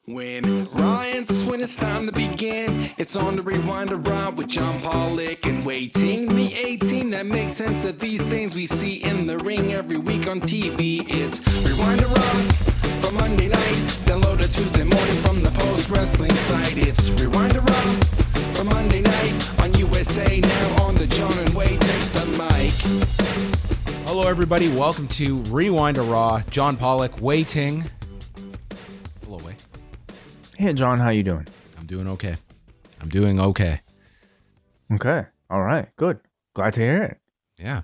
When Ryan's when it's time to begin, it's on the Rewind to Raw with John Pollock and Wai Ting. The A-Team that makes sense of these things we see in the ring every week on TV. It's Rewind to Raw for Monday night. Download it Tuesday morning from the Post Wrestling site. It's Rewind to Raw for Monday night on USA Now on the John and Wai Take the mic. Hello everybody, welcome to Rewind to Raw. John Pollock, Wai Ting. Hello, Wai. Hey, John, how you doing? I'm doing okay. Okay. All right. Good. Glad to hear it. Yeah.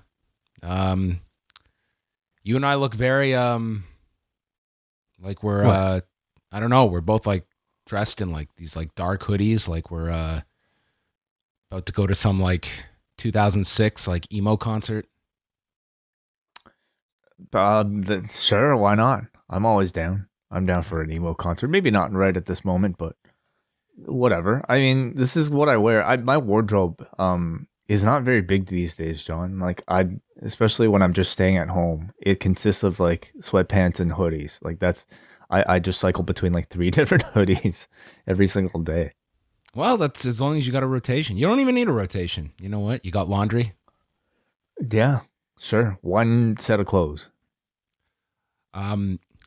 You and I look very, like we're, I don't know, we're both like dressed in like these like dark hoodies, like we're, about to go to some like 2006 like emo concert. Sure, why not? I'm always down. I'm down for an emo concert. Maybe not right at this moment, but whatever. I mean, this is what I wear. My wardrobe is not very big these days, John. Like especially when I'm just staying at home, it consists of like sweatpants and hoodies. Like I just cycle between like 3 different hoodies every single day. Well, that's as long as you got a rotation. You don't even need a rotation. You know what? You got laundry. Yeah, sure. One set of clothes.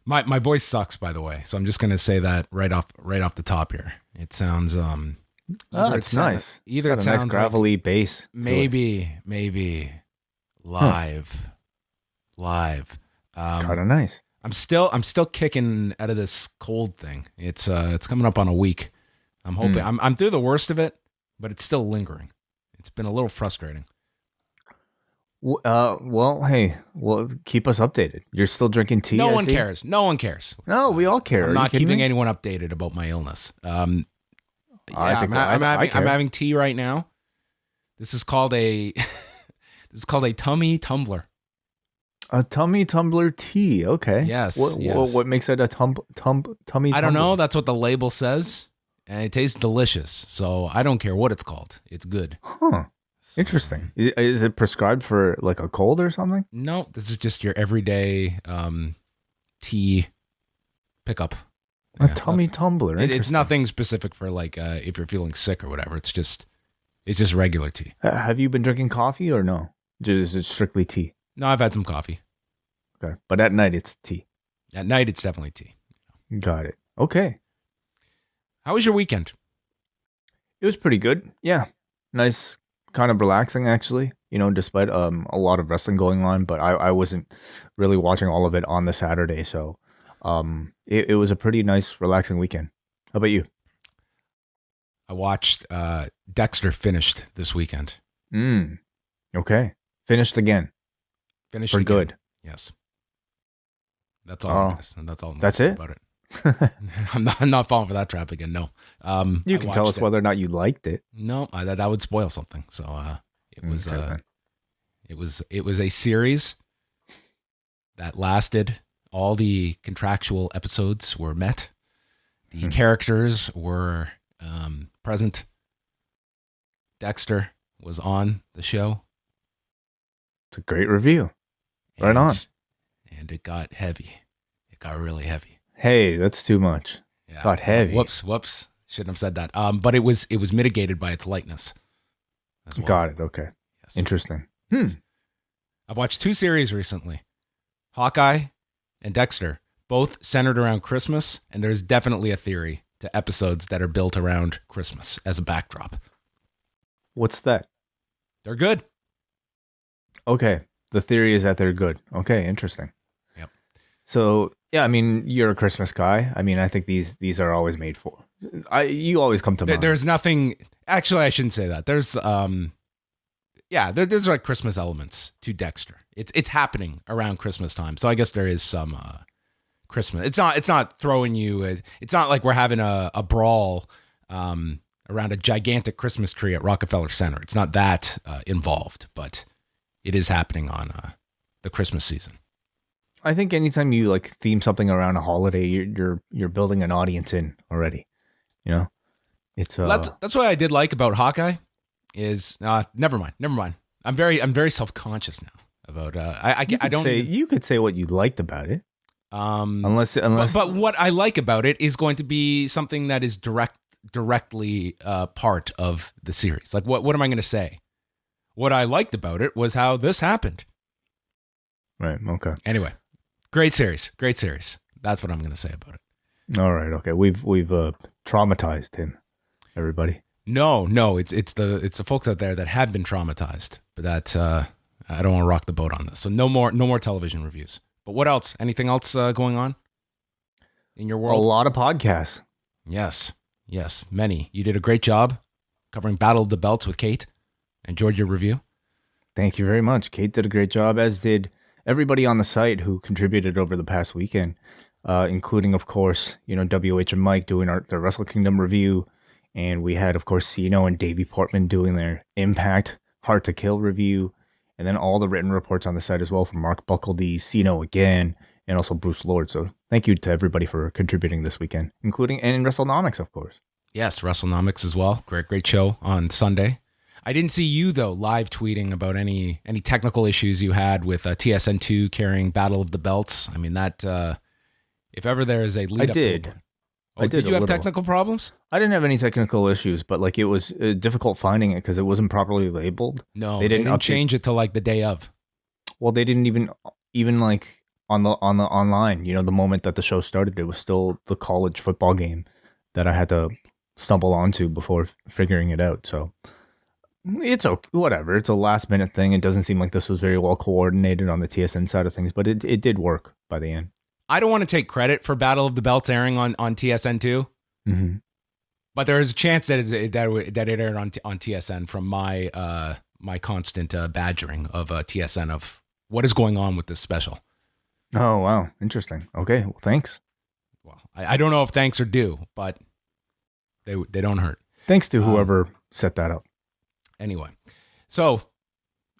My voice sucks, by the way, so I'm just gonna say that right off the top here. It sounds it's nice. Either it a sounds nice gravelly like bass. Maybe live. Kind of nice. I'm still kicking out of this cold thing. It's coming up on a week. I'm hoping I'm through the worst of it, but it's still lingering. It's been a little frustrating. Well, keep us updated. You're still drinking tea? No one cares. No, we all care. I'm not keeping anyone updated about my illness. I'm having tea right now. This is called a tummy tumbler. A tummy tumbler tea. Okay. Yes. What makes it a tummy tumbler? I don't know. That's what the label says, and it tastes delicious. So I don't care what it's called. It's good. Huh. Interesting. Is it prescribed for like a cold or something? No, this is just your everyday tea pickup. A tummy tumbler. It's nothing specific for like if you're feeling sick or whatever. It's just regular tea. Have you been drinking coffee or no? Is it strictly tea? No, I've had some coffee. Okay, but at night it's tea. At night it's definitely tea. Got it. Okay. How was your weekend? It was pretty good. Yeah, nice. Kind of relaxing, actually, despite a lot of wrestling going on, but I wasn't really watching all of it on the Saturday, so it was a pretty nice, relaxing weekend. How about you? I watched Dexter finished this weekend. Okay. Finished again. Finished for again. Good. Yes. That's all. That's all. That's it about it. I'm not falling for that trap again. No. You can tell us whether or not you liked it. No, that would spoil something. So it was it was a series that lasted. All the contractual episodes were met. The characters were present. Dexter was on the show. It's a great review. Right on. And it got heavy. It got really heavy. Hey, that's too much. Yeah. Got heavy. Whoops. Shouldn't have said that. But it was mitigated by its lightness as well. Got it. Okay. Yes. Interesting. Yes. I've watched 2 series recently. Hawkeye and Dexter, both centered around Christmas, and there's definitely a theory to episodes that are built around Christmas as a backdrop. What's that? They're good. Okay. The theory is that they're good. Okay, interesting. Yep. So, yeah, I mean, you're a Christmas guy. I mean, I think these are always made for. You always come to mind. There's nothing. Actually, I shouldn't say that. There's there's like Christmas elements to Dexter. It's happening around Christmas time, so I guess there is some Christmas. It's not throwing you. It's not like we're having a brawl around a gigantic Christmas tree at Rockefeller Center. It's not that involved, but it is happening on the Christmas season. I think anytime you like theme something around a holiday, you're building an audience in already. It's that's what I did like about Hawkeye. Is never mind. I'm very self-conscious now about I don't say you could say what you liked about it. Unless but what I like about it is going to be something that is directly part of the series. Like, what am I going to say? What I liked about it was how this happened. Right. Okay. Anyway, great series. That's what I'm going to say about it. All right. Okay. We've traumatized him. Everybody. No, it's the folks out there that have been traumatized, but that I don't want to rock the boat on this. So no more television reviews. But what else? Anything else going on in your world? A lot of podcasts. Yes, many. You did a great job covering Battle of the Belts with Kate. Enjoyed your review. Thank you very much. Kate did a great job, as did everybody on the site who contributed over the past weekend, including, of course, WH and Mike doing their Wrestle Kingdom review. And we had, of course, Cino and Davey Portman doing their Impact Hard to Kill review. And then all the written reports on the site as well from Mark Buckledy, Cino again, and also Bruce Lord. So thank you to everybody for contributing this weekend, including and in WrestleNomics, of course. Yes, WrestleNomics as well. Great show on Sunday. I didn't see you, though, live tweeting about any technical issues you had with TSN2 carrying Battle of the Belts. I mean, that if ever there is a lead up. I did. Did you have technical problems? I didn't have any technical issues, but it was difficult finding it because it wasn't properly labeled. No, they didn't change it till the day of. Well, they didn't even on the online. The moment that the show started, it was still the college football game that I had to stumble onto before figuring it out. So it's okay, whatever. It's a last minute thing. It doesn't seem like this was very well coordinated on the TSN side of things, but it did work by the end. I don't want to take credit for Battle of the Belts airing on TSN2, but there is a chance that it aired on TSN from my constant badgering of TSN of what is going on with this special. Oh, wow. Interesting. Okay. Well, thanks. Well, I don't know if thanks are due, but they don't hurt. Thanks to whoever set that up. Anyway, so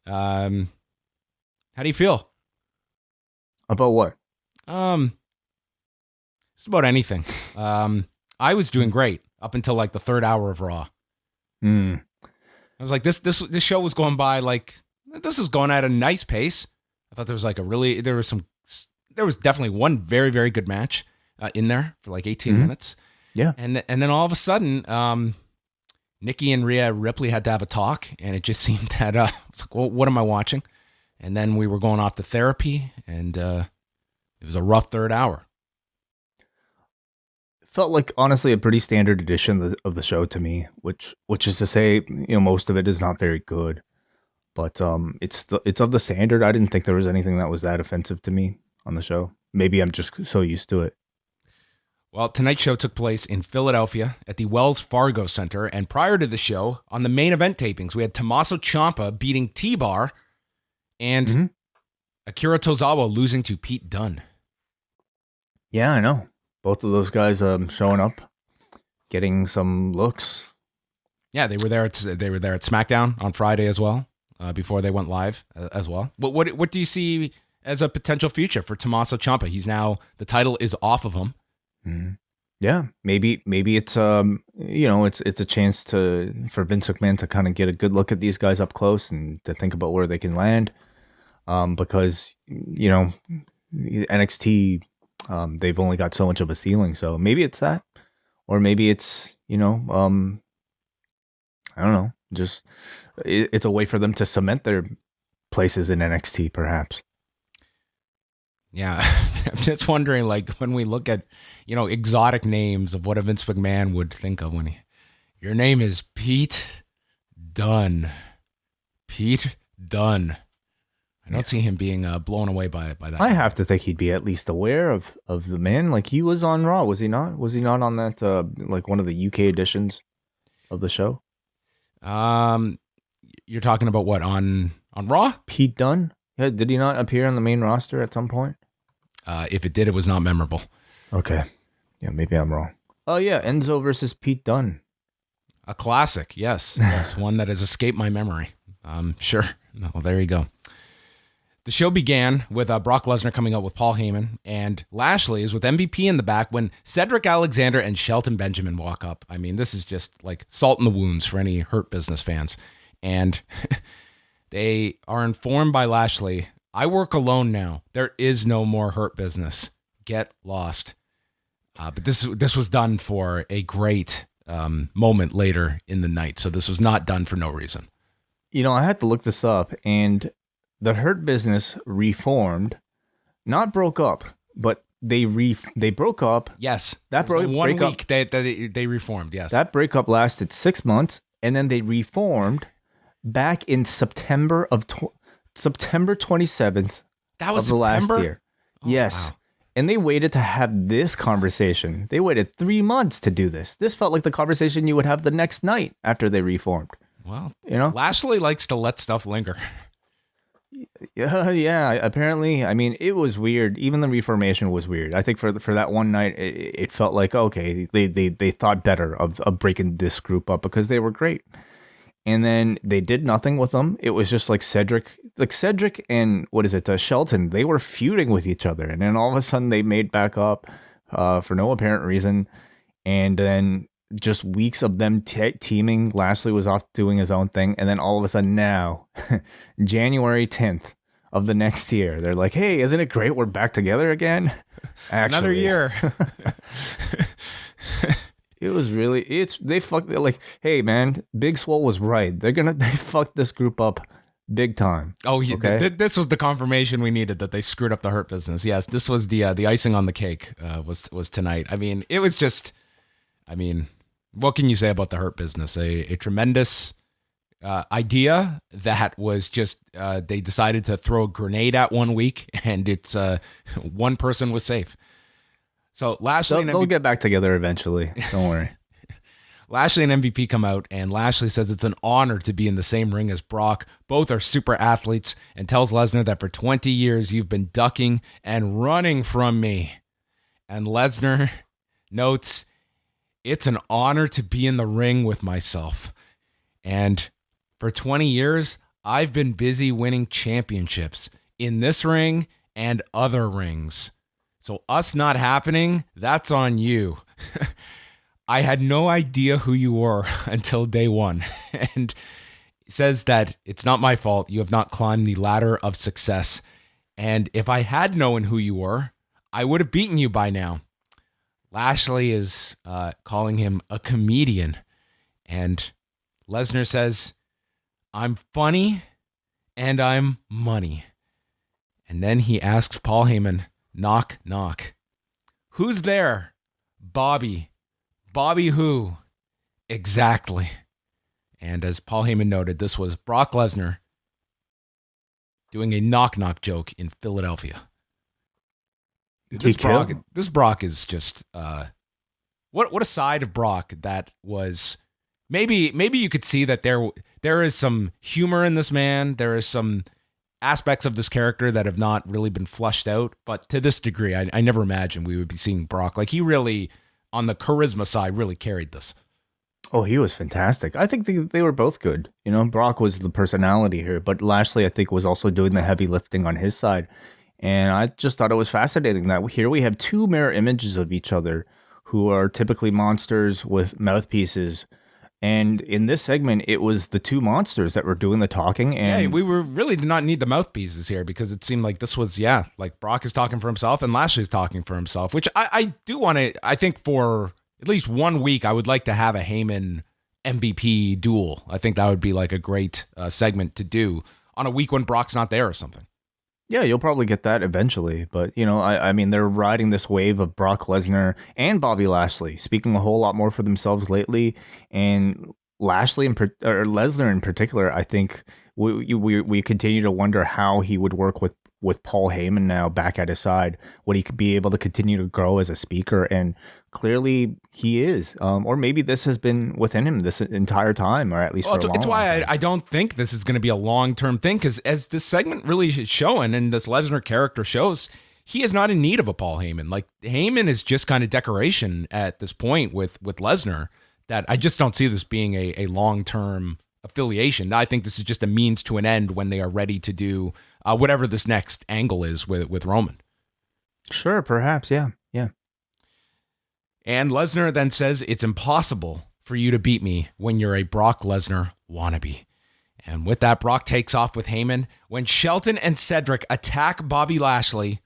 how do you feel? About what? Just about anything. I was doing great up until the third hour of Raw. I was like, this show was going by this is going at a nice pace. I thought there was there was definitely one very, very good match in there for 18 minutes. Yeah. And then all of a sudden, Nikki and Rhea Ripley had to have a talk, and it just seemed that I was like, well, what am I watching? And then we were going off to therapy, and it was a rough third hour. Felt like, honestly, a pretty standard edition of the show to me, which is to say, most of it is not very good, but it's of the standard. I didn't think there was anything that was that offensive to me on the show. Maybe I'm just so used to it. Well, tonight's show took place in Philadelphia at the Wells Fargo Center, and prior to the show, on the main event tapings, we had Tommaso Ciampa beating T-Bar and Akira Tozawa losing to Pete Dunne. Yeah, I know. Both of those guys showing up, getting some looks. Yeah, they were there at SmackDown on Friday as well, before they went live as well. What do you see as a potential future for Tommaso Ciampa? He's now, the title is off of him. Yeah, maybe it's it's a chance for Vince McMahon to kind of get a good look at these guys up close and to think about where they can land, because NXT, they've only got so much of a ceiling. So maybe it's that, or maybe it's I don't know, just it's a way for them to cement their places in NXT, perhaps. Yeah, I'm just wondering, when we look at, exotic names of what a Vince McMahon would think of when your name is Pete Dunne. Pete Dunne. I don't see him being blown away by that. I have to think he'd be at least aware of the man. He was on Raw, was he not? Was he not on that, one of the UK editions of the show? You're talking about what, on Raw? Pete Dunne? Yeah, did he not appear on the main roster at some point? If it did, it was not memorable. Okay. Yeah, maybe I'm wrong. Oh, yeah, Enzo versus Pete Dunne. A classic, yes. Yes, one that has escaped my memory. Sure. No, well, there you go. The show began with Brock Lesnar coming out with Paul Heyman, and Lashley is with MVP in the back when Cedric Alexander and Shelton Benjamin walk up. I mean, this is just salt in the wounds for any Hurt Business fans. And they are informed by Lashley, I work alone now. There is no more Hurt Business. get lost. But this was done for a great moment later in the night. So this was not done for no reason. You know, I had to look this up, and the Hurt Business reformed, not broke up, but they broke up. Yes, that broke 1 week. They reformed. Yes, that breakup lasted 6 months, and then they reformed back in September 27th. That was of the September? last year. Oh, Yes. wow. And they waited to have this conversation. They waited 3 months to do this. This felt like the conversation you would have the next night after they reformed. Well, You know? Lashley likes to let stuff linger. Yeah. Apparently, I mean, it was weird. Even the reformation was weird. I think for that one night, it felt like, okay, they thought better of breaking this group up because they were great. And then they did nothing with them. It was just like Cedric and Shelton. They were feuding with each other, and then all of a sudden they made back up for no apparent reason. And then just weeks of them teaming. Lashley was off doing his own thing, and then all of a sudden now, January 10th of the next year, they're like, "Hey, isn't it great? We're back together again." Actually, Another year. It was really, they fucked, like, hey man, Big Swole was right. They fucked this group up big time. Oh, yeah, Okay? this was the confirmation we needed that they screwed up the Hurt Business. Yes, this was the icing on the cake. Was tonight. I mean, it was just. I mean, what can you say about the Hurt Business? A tremendous idea that was just they decided to throw a grenade at 1 week, and it's one person was safe. So Lashley and They'll get back together eventually. Don't worry. Lashley and MVP come out, and Lashley says it's an honor to be in the same ring as Brock. Both are super athletes, and tells Lesnar that for 20 years you've been ducking and running from me. And Lesnar notes, it's an honor to be in the ring with myself. And for 20 years, I've been busy winning championships in this ring and other rings. So us not happening, that's on you. I had no idea who you were until day one. And says that it's not my fault. You have not climbed the ladder of success. And if I had known who you were, I would have beaten you by now. Lashley is calling him a comedian. And Lesnar says, I'm funny and I'm money. And then he asks Paul Heyman, knock, knock. Who's there? Bobby. Bobby who? Exactly. And as Paul Heyman noted, this was Brock Lesnar doing a knock-knock joke in Philadelphia. This Brock is just what a side of Brock that was. Maybe you could see that there is some humor in this man. There is some aspects of this character that have not really been flushed out. But to this degree, I never imagined we would be seeing Brock. Like, he really, on the charisma side, really carried this. Oh, he was fantastic. I think they were both good. You know, Brock was the personality here, but Lashley, I think, was also doing the heavy lifting on his side. And I just thought it was fascinating that here we have two mirror images of each other who are typically monsters with mouthpieces. And in this segment, it was the two monsters that were doing the talking. And yeah, we really did not need the mouthpieces here, because it seemed like this was, like Brock is talking for himself and Lashley's talking for himself, which I do want to, I think for at least 1 week, I would like to have a Heyman MVP duel. I think that would be like a great segment to do on a week when Brock's not there or something. yeah, you'll probably get that eventually. But, you know, I mean, they're riding this wave of Brock Lesnar and Bobby Lashley speaking a whole lot more for themselves lately. And Lashley or Lesnar in particular, I think we continue to wonder how he would work with Paul Heyman now back at his side. Would he be able to continue to grow as a speaker? And clearly he is. Or maybe this has been within him this entire time, or at least for a long it's why time. I don't think this is going to be a long-term thing, because as this segment really is showing, and this Lesnar character shows, he is not in need of a Paul Heyman. Like, Heyman is just kind of decoration at this point with Lesnar, that I just don't see this being a long-term affiliation. I think this is just a means to an end when they are ready to do whatever this next angle is with Roman. Sure, perhaps, yeah. And Lesnar then says, it's impossible for you to beat me when you're a Brock Lesnar wannabe. And with that, Brock takes off with Heyman when Shelton and Cedric attack Bobby Lashley,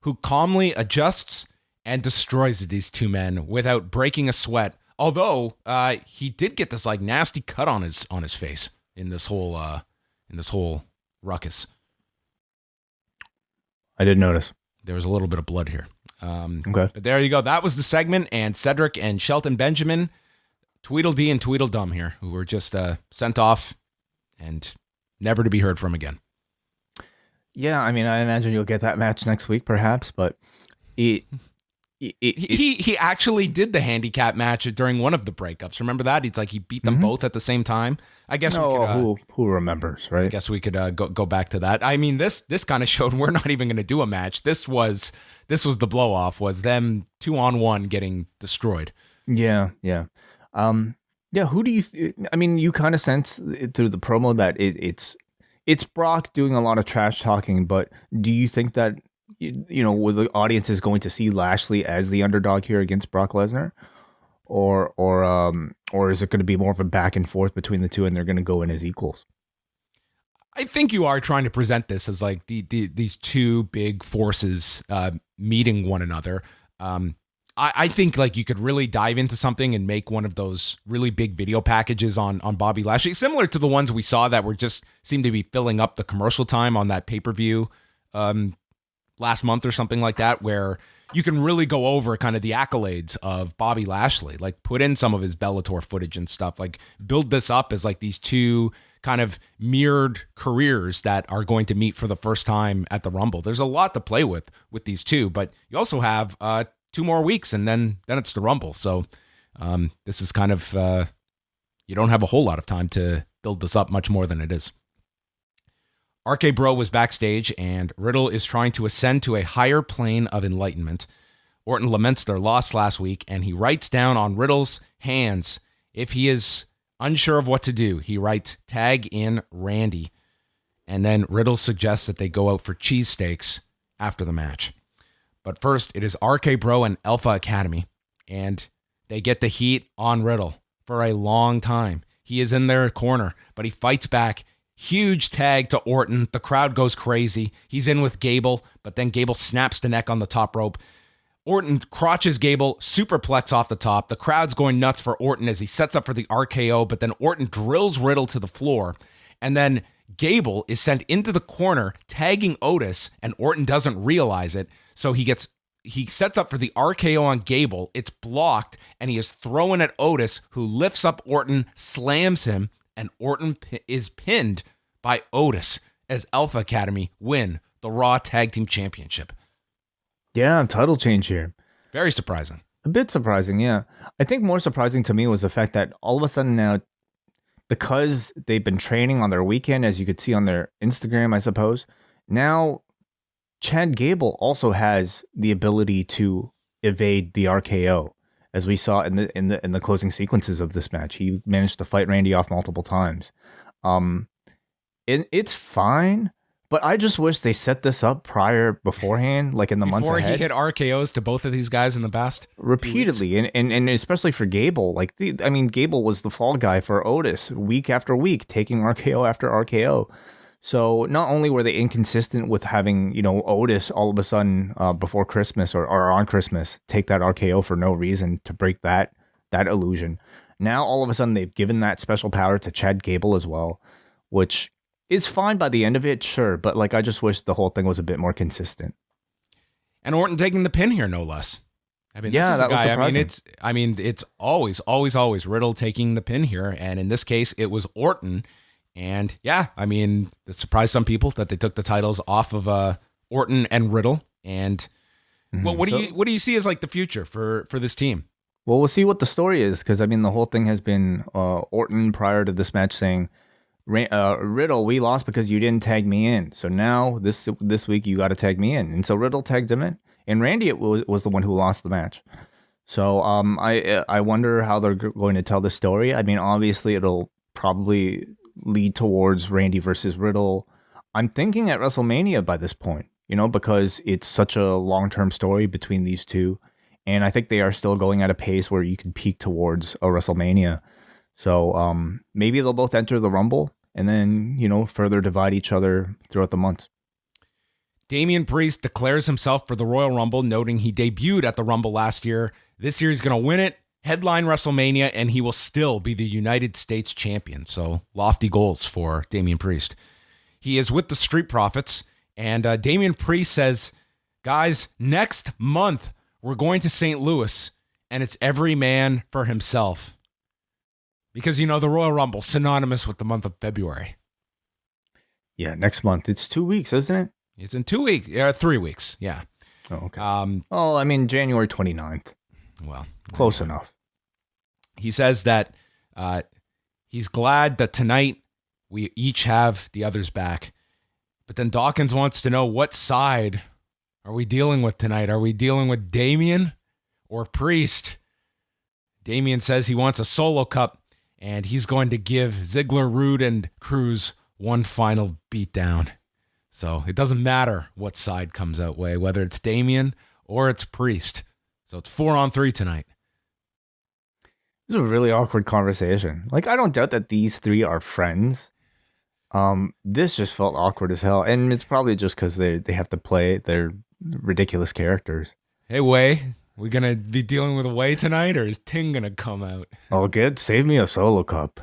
who calmly adjusts and destroys these two men without breaking a sweat. Although he did get this like nasty cut on his face in this whole ruckus. I did notice. There was a little bit of blood here. Okay. But there you go. That was the segment, and Cedric and Shelton Benjamin, Tweedledee and Tweedledum here, who were just sent off and never to be heard from again. Yeah, I mean, I imagine you'll get that match next week, perhaps, but he actually did the handicap match during one of the breakups. Remember that? He's like he beat them both at the same time. I guess we could, who remembers, right? I guess we could go back to that. I mean, this kind of showed we're not even going to do a match. This was the blow off. Was them 2-on-1 getting destroyed. Yeah. Who do you? I mean, you kind of sense through the promo that it's Brock doing a lot of trash talking, but do you think that the audience is going to see Lashley as the underdog here against Brock Lesnar, or is it going to be more of a back and forth between the two, and they're going to go in as equals? I think you are trying to present this as like these two big forces meeting one another. I think like you could really dive into something and make one of those really big video packages on Bobby Lashley, similar to the ones we saw that were just seemed to be filling up the commercial time on that pay-per-view last month or something like that, where you can really go over kind of the accolades of Bobby Lashley, like put in some of his Bellator footage and stuff, like build this up as like these two kind of mirrored careers that are going to meet for the first time at the Rumble. There's a lot to play with these two, but you also have 2 more weeks and then it's the Rumble. So this is kind of, you don't have a whole lot of time to build this up much more than it is. RK Bro was backstage, and Riddle is trying to ascend to a higher plane of enlightenment. Orton laments their loss last week, and he writes down on Riddle's hands, if he is unsure of what to do, he writes, tag in Randy. And then Riddle suggests that they go out for cheesesteaks after the match. But first, it is RK Bro and Alpha Academy, and they get the heat on Riddle for a long time. He is in their corner, but he fights back. Huge tag to Orton. The crowd goes crazy. He's in with Gable, but then Gable snaps the neck on the top rope. Orton crotches Gable, superplex off the top. The crowd's going nuts for Orton as he sets up for the RKO, but then Orton drills Riddle to the floor. And then Gable is sent into the corner, tagging Otis, and Orton doesn't realize it. So he sets up for the RKO on Gable. It's blocked, and he is thrown at Otis, who lifts up Orton, slams him, and Orton is pinned by Otis as Alpha Academy win the Raw Tag Team Championship. Yeah, title change here. Very surprising. A bit surprising, yeah. I think more surprising to me was the fact that all of a sudden now, because they've been training on their weekend, as you could see on their Instagram, I suppose, now Chad Gable also has the ability to evade the RKO. As we saw in the closing sequences of this match, he managed to fight Randy off multiple times. It's fine, but I just wish they set this up beforehand, like in the months ahead. Before he hit RKOs to both of these guys in the past? Repeatedly, and especially for Gable. Gable was the fall guy for Otis week after week, taking RKO after RKO. So not only were they inconsistent with having, Otis all of a sudden before Christmas or on Christmas take that RKO for no reason to break that illusion. Now all of a sudden they've given that special power to Chad Gable as well, which is fine by the end of it, sure. But I just wish the whole thing was a bit more consistent. And Orton taking the pin here, no less. I mean, yeah, this is that a guy. was surprising. It's always Riddle taking the pin here, and in this case, it was Orton. And yeah, I mean, it surprised some people that they took the titles off of Orton and Riddle. And what do you see as like the future for this team? Well, we'll see what the story is, because I mean, the whole thing has been Orton prior to this match saying, Riddle, we lost because you didn't tag me in. So now this week you got to tag me in. And so Riddle tagged him in, and Randy was the one who lost the match. So I wonder how they're going to tell the story. I mean, obviously it'll probably lead towards Randy versus Riddle. I'm thinking at WrestleMania by this point, because it's such a long-term story between these two. And I think they are still going at a pace where you can peak towards a WrestleMania. So maybe they'll both enter the Rumble and then, further divide each other throughout the months. Damian Priest declares himself for the Royal Rumble, noting he debuted at the Rumble last year. This year he's going to win it, headline WrestleMania, and he will still be the United States champion. So lofty goals for Damian Priest. He is with the Street Profits, and Damian Priest says, guys, next month we're going to St. Louis, and it's every man for himself. Because, you know, the Royal Rumble, synonymous with the month of February. Yeah, next month. It's 2 weeks, isn't it? It's in 2 weeks. 3 weeks. Yeah. Oh, okay. January 29th. Well, close enough. He says that he's glad that tonight we each have the other's back. But then Dawkins wants to know, what side are we dealing with tonight? Are we dealing with Damien or Priest? Damien says he wants a solo cup, and he's going to give Ziggler, Rude, and Cruz one final beatdown. So it doesn't matter what side comes out way, whether it's Damien or it's Priest. So it's 4-on-3 tonight. This is a really awkward conversation. Like, I don't doubt that these three are friends. This just felt awkward as hell. And it's probably just because they have to play their ridiculous characters. Hey, Wai, we going to be dealing with Wai tonight, or is Ting going to come out? Oh, good. Save me a solo cup.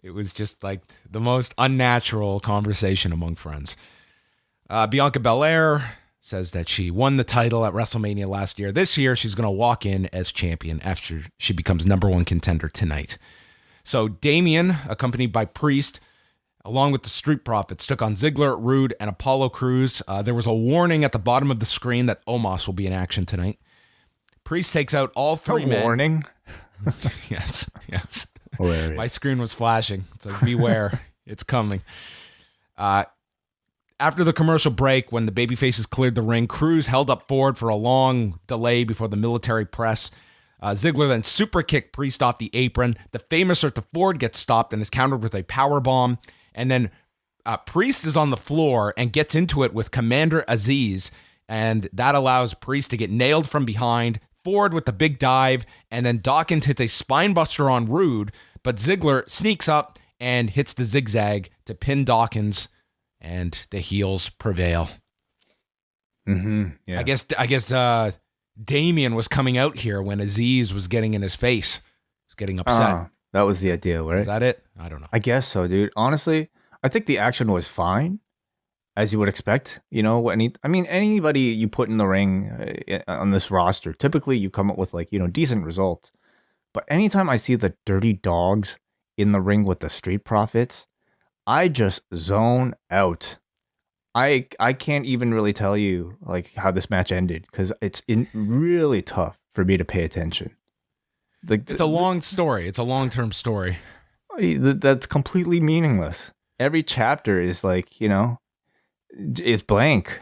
It was just like the most unnatural conversation among friends. Bianca Belair says that she won the title at WrestleMania last year. This year, she's going to walk in as champion after she becomes number one contender tonight. So Damien, accompanied by Priest, along with the Street Profits, took on Ziggler, Rude, and Apollo Crews. There was a warning at the bottom of the screen that Omas will be in action tonight. Priest takes out all three men. Warning? Yes. Hilarious. My screen was flashing. So beware. It's coming. After the commercial break, when the babyfaces cleared the ring, Cruz held up forward for a long delay before the military press. Ziggler then super kicked Priest off the apron. The famous Earth to Ford gets stopped and is countered with a power bomb. And then Priest is on the floor and gets into it with Commander Aziz. And that allows Priest to get nailed from behind. Ford with the big dive. And then Dawkins hits a spine buster on Rude. But Ziggler sneaks up and hits the zigzag to pin Dawkins. And the heels prevail. Mm-hmm. Yeah. I guess Damien was coming out here when Aziz was getting in his face. He was getting upset. That was the idea, right? Is that it? I don't know. I guess so, dude. Honestly, I think the action was fine, as you would expect. You know, anybody you put in the ring on this roster, typically you come up with decent results. But anytime I see the Dirty Dogs in the ring with the Street Profits, I just zone out. I can't even really tell you how this match ended because it's really tough for me to pay attention. It's a long story. It's a long-term story. That's completely meaningless. Every chapter is it's blank.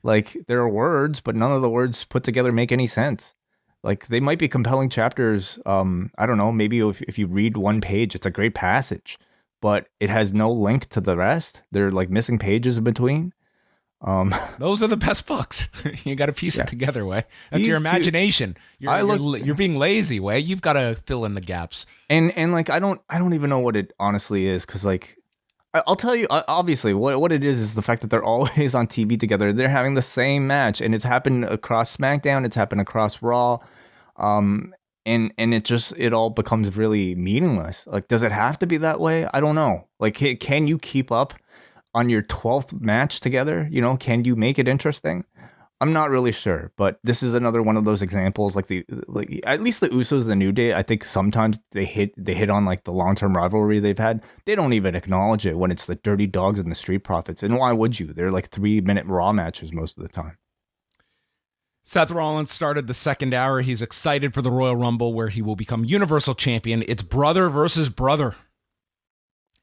There are words, but none of the words put together make any sense. They might be compelling chapters. I don't know. Maybe if you read one page, it's a great passage. But it has no link to the rest. There are missing pages in between. Those are the best books. You got to piece it together, Wai. That's your imagination. You're being lazy, Wai. You've got to fill in the gaps. And I don't even know what it honestly is because I'll tell you obviously what it is the fact that they're always on TV together. They're having the same match, and it's happened across SmackDown. It's happened across Raw. And it all becomes really meaningless. Does it have to be that way? I don't know. Can you keep up on your 12th match together? Can you make it interesting? I'm not really sure, but this is another one of those examples. At least the Usos, the New Day, I think sometimes they hit on the long-term rivalry they've had. They don't even acknowledge it when it's the Dirty Dogs and the Street Profits. And why would you? They're 3-minute Raw matches most of the time. Seth Rollins started the second hour. He's excited for the Royal Rumble where he will become Universal Champion. It's brother versus brother.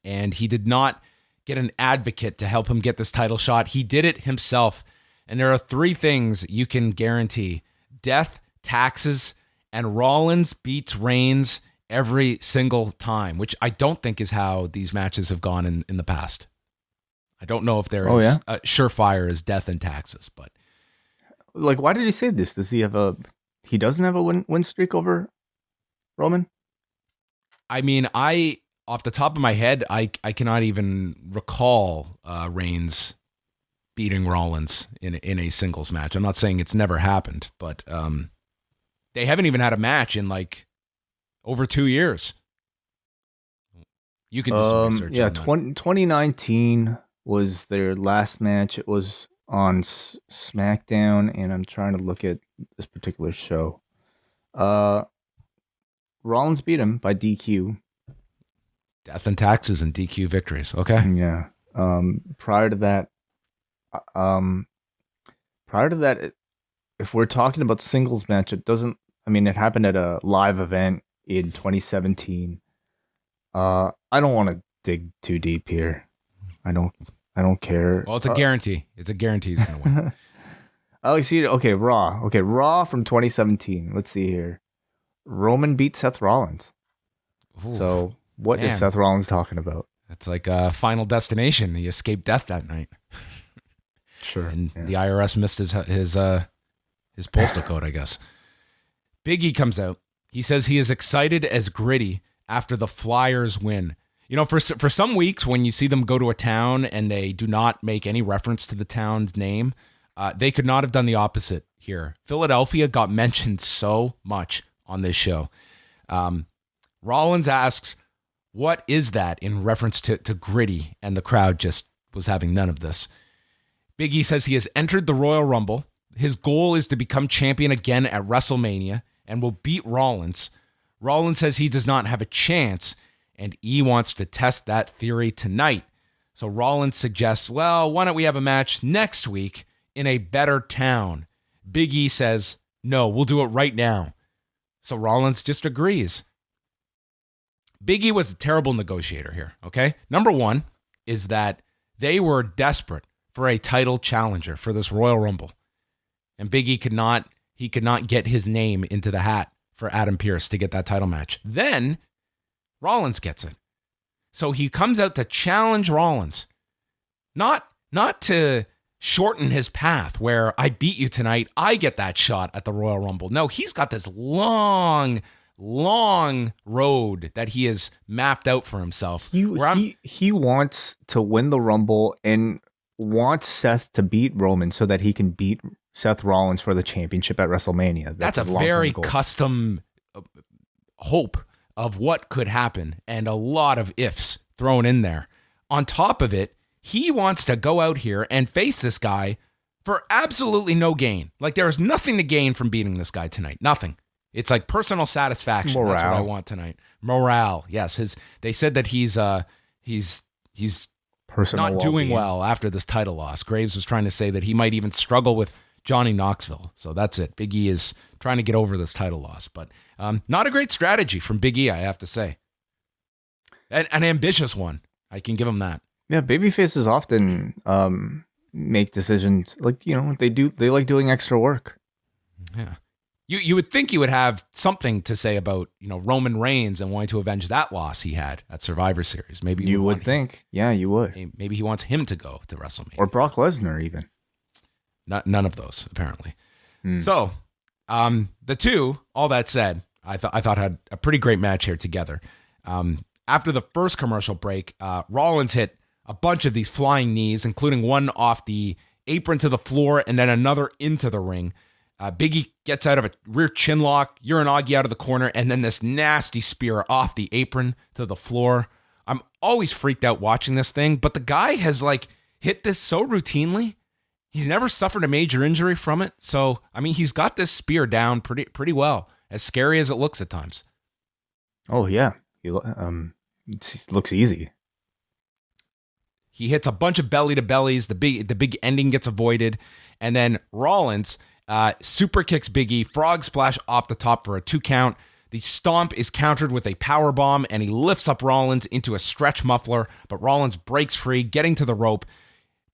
And he did not get an advocate to help him get this title shot. He did it himself. And there are 3 things you can guarantee: death, taxes, and Rollins beats Reigns every single time, which I don't think is how these matches have gone in the past. I don't know if there is a surefire as death and taxes, but why did he say this? Does he have he doesn't have a win streak over Roman? I mean, off the top of my head, I cannot even recall Reigns beating Rollins in a singles match. I'm not saying it's never happened, but they haven't even had a match in like over 2 years. You can do some research. Yeah, on that. 2019 was their last match. It was on SmackDown, and I'm trying to look at this particular show. Rollins beat him by DQ. Death and taxes and DQ victories. Okay. Yeah. Prior to that, if we're talking about singles match, it doesn't. I mean, it happened at a live event in 2017. I don't want to dig too deep here. I don't care. Well, it's a guarantee. It's a guarantee he's going to win. Oh, see. Okay, Raw. Okay, Raw from 2017. Let's see here. Roman beat Seth Rollins. Ooh, so what is man. Seth Rollins talking about? It's like a Final Destination. He escaped death that night. Sure. And the IRS missed his postal code, I guess. Big E comes out. He says he is excited as gritty after the Flyers win. You know, for some weeks when you see them go to a town and they do not make any reference to the town's name, they could not have done the opposite here. Philadelphia got mentioned so much on this show. Rollins asks, what is that in reference to gritty? And the crowd just was having none of this. Big E says he has entered the Royal Rumble. His goal is to become champion again at WrestleMania and will beat Rollins. Rollins says he does not have a chance, and E wants to test that theory tonight. So Rollins suggests, well, why don't we have a match next week in a better town? Big E says, no, we'll do it right now. So Rollins just agrees. Big E was a terrible negotiator here, okay? Number one is that they were desperate for a title challenger for this Royal Rumble. And Big E could not get his name into the hat for Adam Pearce to get that title match. Then Rollins gets it. So he comes out to challenge Rollins. Not to shorten his path where I beat you tonight, I get that shot at the Royal Rumble. No, he's got this long road that he has mapped out for himself. He wants to win the Rumble and wants Seth to beat Roman so that he can beat Seth Rollins for the championship at WrestleMania. That's a very custom hope of what could happen and a lot of ifs thrown in there. On top of it, he wants to go out here and face this guy for absolutely no gain. Like there is nothing to gain from beating this guy tonight. Nothing. It's like personal satisfaction. Morale. That's what I want tonight. Morale. Yes. They said that he's personal not doing well-being. well after this title loss. Graves was trying to say that he might even struggle with Johnny Knoxville. So that's it. Big E is trying to get over this title loss, but not a great strategy from Big E, I have to say. An ambitious one. I can give him that. Yeah, babyfaces often make decisions like, they like doing extra work. Yeah. You would think you would have something to say about, Roman Reigns and wanting to avenge that loss he had at Survivor Series. Maybe you would think. Yeah, you would. Maybe he wants him to go to WrestleMania. Or Brock Lesnar even. None of those, apparently. So, the two, all that said, I thought had a pretty great match here together. After the first commercial break, Rollins hit a bunch of these flying knees, including one off the apron to the floor and then another into the ring. Big E gets out of a rear chin lock, Uranagi out of the corner, and then this nasty spear off the apron to the floor. I'm always freaked out watching this thing, but the guy has hit this so routinely. He's never suffered a major injury from it. So, he's got this spear down pretty well, as scary as it looks at times. Oh, yeah. It looks easy. He hits a bunch of belly to bellies. The big ending gets avoided. And then Rollins super kicks Big E, frog splash off the top for a 2 count. The stomp is countered with a power bomb, and he lifts up Rollins into a stretch muffler, but Rollins breaks free, getting to the rope.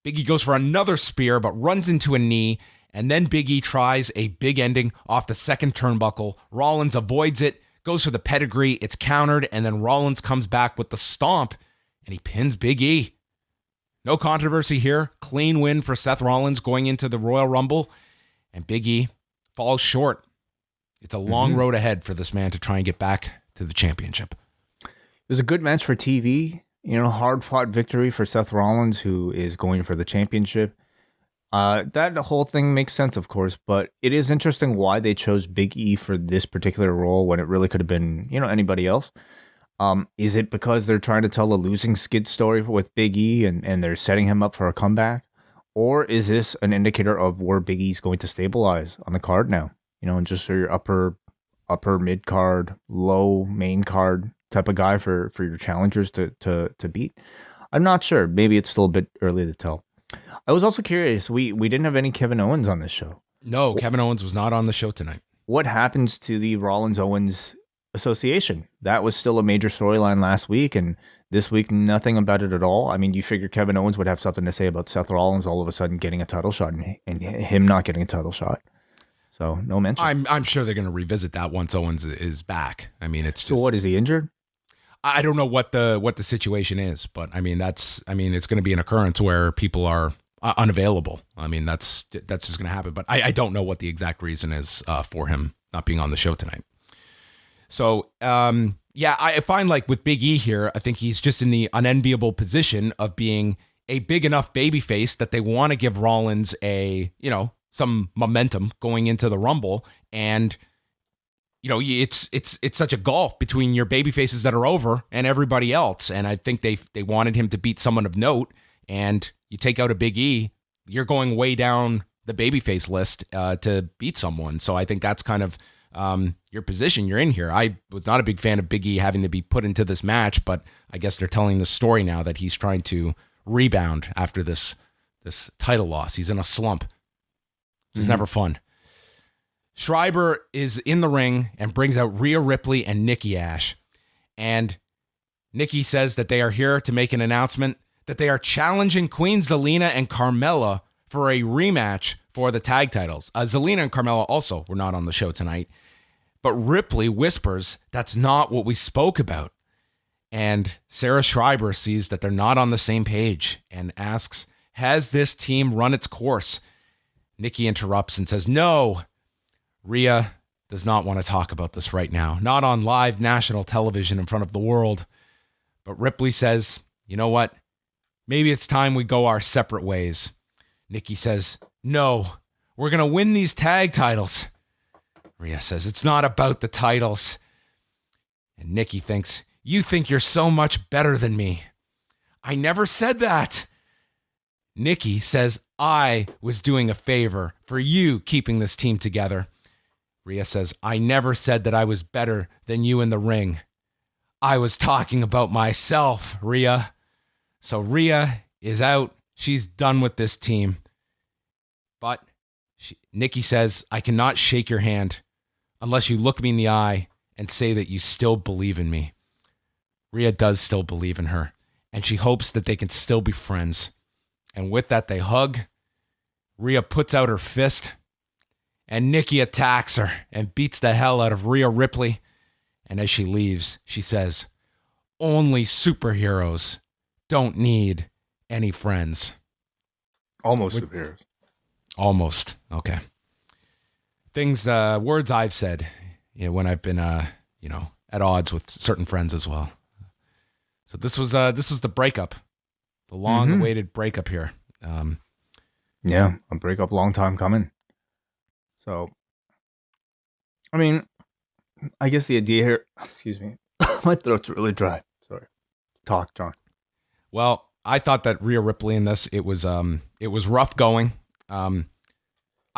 Big E goes for another spear, but runs into a knee, and then Big E tries a big ending off the second turnbuckle. Rollins avoids it, goes for the pedigree, it's countered, and then Rollins comes back with the stomp, and he pins Big E. No controversy here. Clean win for Seth Rollins going into the Royal Rumble, and Big E falls short. It's a long road ahead for this man to try and get back to the championship. It was a good match for TV. Hard-fought victory for Seth Rollins, who is going for the championship. That whole thing makes sense, of course, but it is interesting why they chose Big E for this particular role when it really could have been, anybody else. Is it because they're trying to tell a losing skid story with Big E and they're setting him up for a comeback? Or is this an indicator of where Big E's going to stabilize on the card now? And just your upper mid card, low main card type of guy for your challengers to beat? I'm not sure. Maybe it's still a bit early to tell. I was also curious. We didn't have any Kevin Owens on this show. No, Kevin Owens was not on the show tonight. What happens to the Rollins-Owens association? That was still a major storyline last week, and this week, nothing about it at all. I mean, you figure Kevin Owens would have something to say about Seth Rollins all of a sudden getting a title shot and him not getting a title shot. So, no mention. I'm sure they're going to revisit that once Owens is back. I mean, it's just... So what, is he injured? I don't know what the situation is, but I mean, it's going to be an occurrence where people are unavailable. I mean, that's just going to happen. But I don't know what the exact reason is for him not being on the show tonight. So, I find like with Big E here, I think he's just in the unenviable position of being a big enough babyface that they want to give Rollins some momentum going into the Rumble. And, it's such a gulf between your baby faces that are over and everybody else. And I think they wanted him to beat someone of note. And you take out a Big E, you're going way down the babyface list to beat someone. So I think that's kind of your position you're in here. I was not a big fan of Big E having to be put into this match, but I guess they're telling the story now that he's trying to rebound after this title loss. He's in a slump. It's never fun. Schreiber is in the ring and brings out Rhea Ripley and Nikki A.S.H. And Nikki says that they are here to make an announcement that they are challenging Queen Zelina and Carmella for a rematch for the tag titles. Zelina and Carmella also were not on the show tonight. But Ripley whispers that's not what we spoke about. And Sarah Schreiber sees that they're not on the same page and asks, has this team run its course? Nikki interrupts and says, no. Rhea does not want to talk about this right now, not on live national television in front of the world. But Ripley says, you know what? Maybe it's time we go our separate ways. Nikki says, no, we're going to win these tag titles. Rhea says, it's not about the titles. And Nikki thinks, you think you're so much better than me. I never said that. Nikki says, I was doing a favor for you keeping this team together. Rhea says, I never said that I was better than you in the ring. I was talking about myself, Rhea. So Rhea is out. She's done with this team. But Nikki says, I cannot shake your hand unless you look me in the eye and say that you still believe in me. Rhea does still believe in her, and she hopes that they can still be friends. And with that, they hug. Rhea puts out her fist, and Nikki attacks her and beats the hell out of Rhea Ripley. And as she leaves, she says, only superheroes don't need any friends. Almost superheroes. Almost. Okay. Words I've said when I've been, at odds with certain friends as well. So this was the breakup, the long-awaited breakup here. Yeah, a breakup, long time coming. So, I mean, I guess the idea here, excuse me, my throat's really dry. Sorry. Talk, John. Well, I thought that Rhea Ripley in this, it was rough going.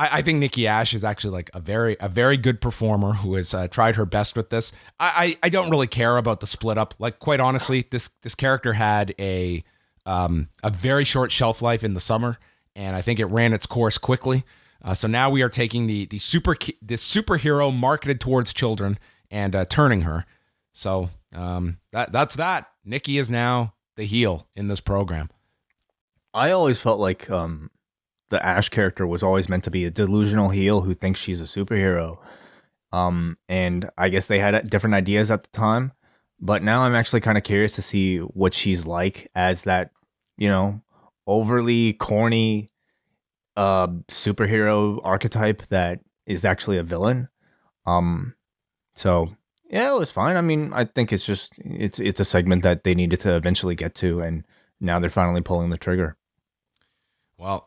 I think Nikki A.S.H is actually like a very good performer who has tried her best with this. I don't really care about the split up. Like, quite honestly, this character had a very short shelf life in the summer, and I think it ran its course quickly. So now we are taking the superhero marketed towards children and turning her. So that's that. Nikki is now the heel in this program. I always felt like the Ash character was always meant to be a delusional heel who thinks she's a superhero. And I guess they had different ideas at the time. But now I'm actually kind of curious to see what she's like as that, overly corny superhero archetype that is actually a villain. So yeah, it was fine. I mean, I think it's a segment that they needed to eventually get to, and now they're finally pulling the trigger. Well,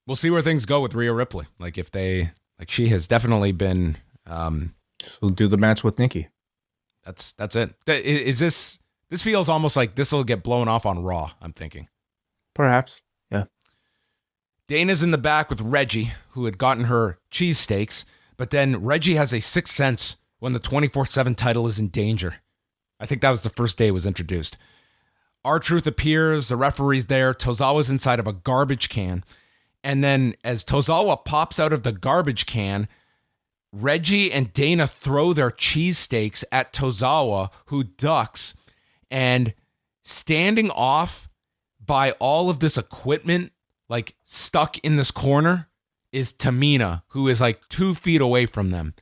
we'll see where things go with Rhea Ripley. Like if they, like she has definitely been. She'll do the match with Nikki. That's it. Is this feels almost like this will get blown off on Raw, I'm thinking. Perhaps. Yeah. Dana's in the back with Reggie, who had gotten her cheesesteaks, but then Reggie has a sixth sense when the 24/7 title is in danger. I think that was the first day it was introduced. R-Truth appears, the referee's there, Tozawa's inside of a garbage can, and then as Tozawa pops out of the garbage can, Reggie and Dana throw their cheesesteaks at Tozawa, who ducks, and standing off by all of this equipment, like stuck in this corner, is Tamina, who is like 2 feet away from them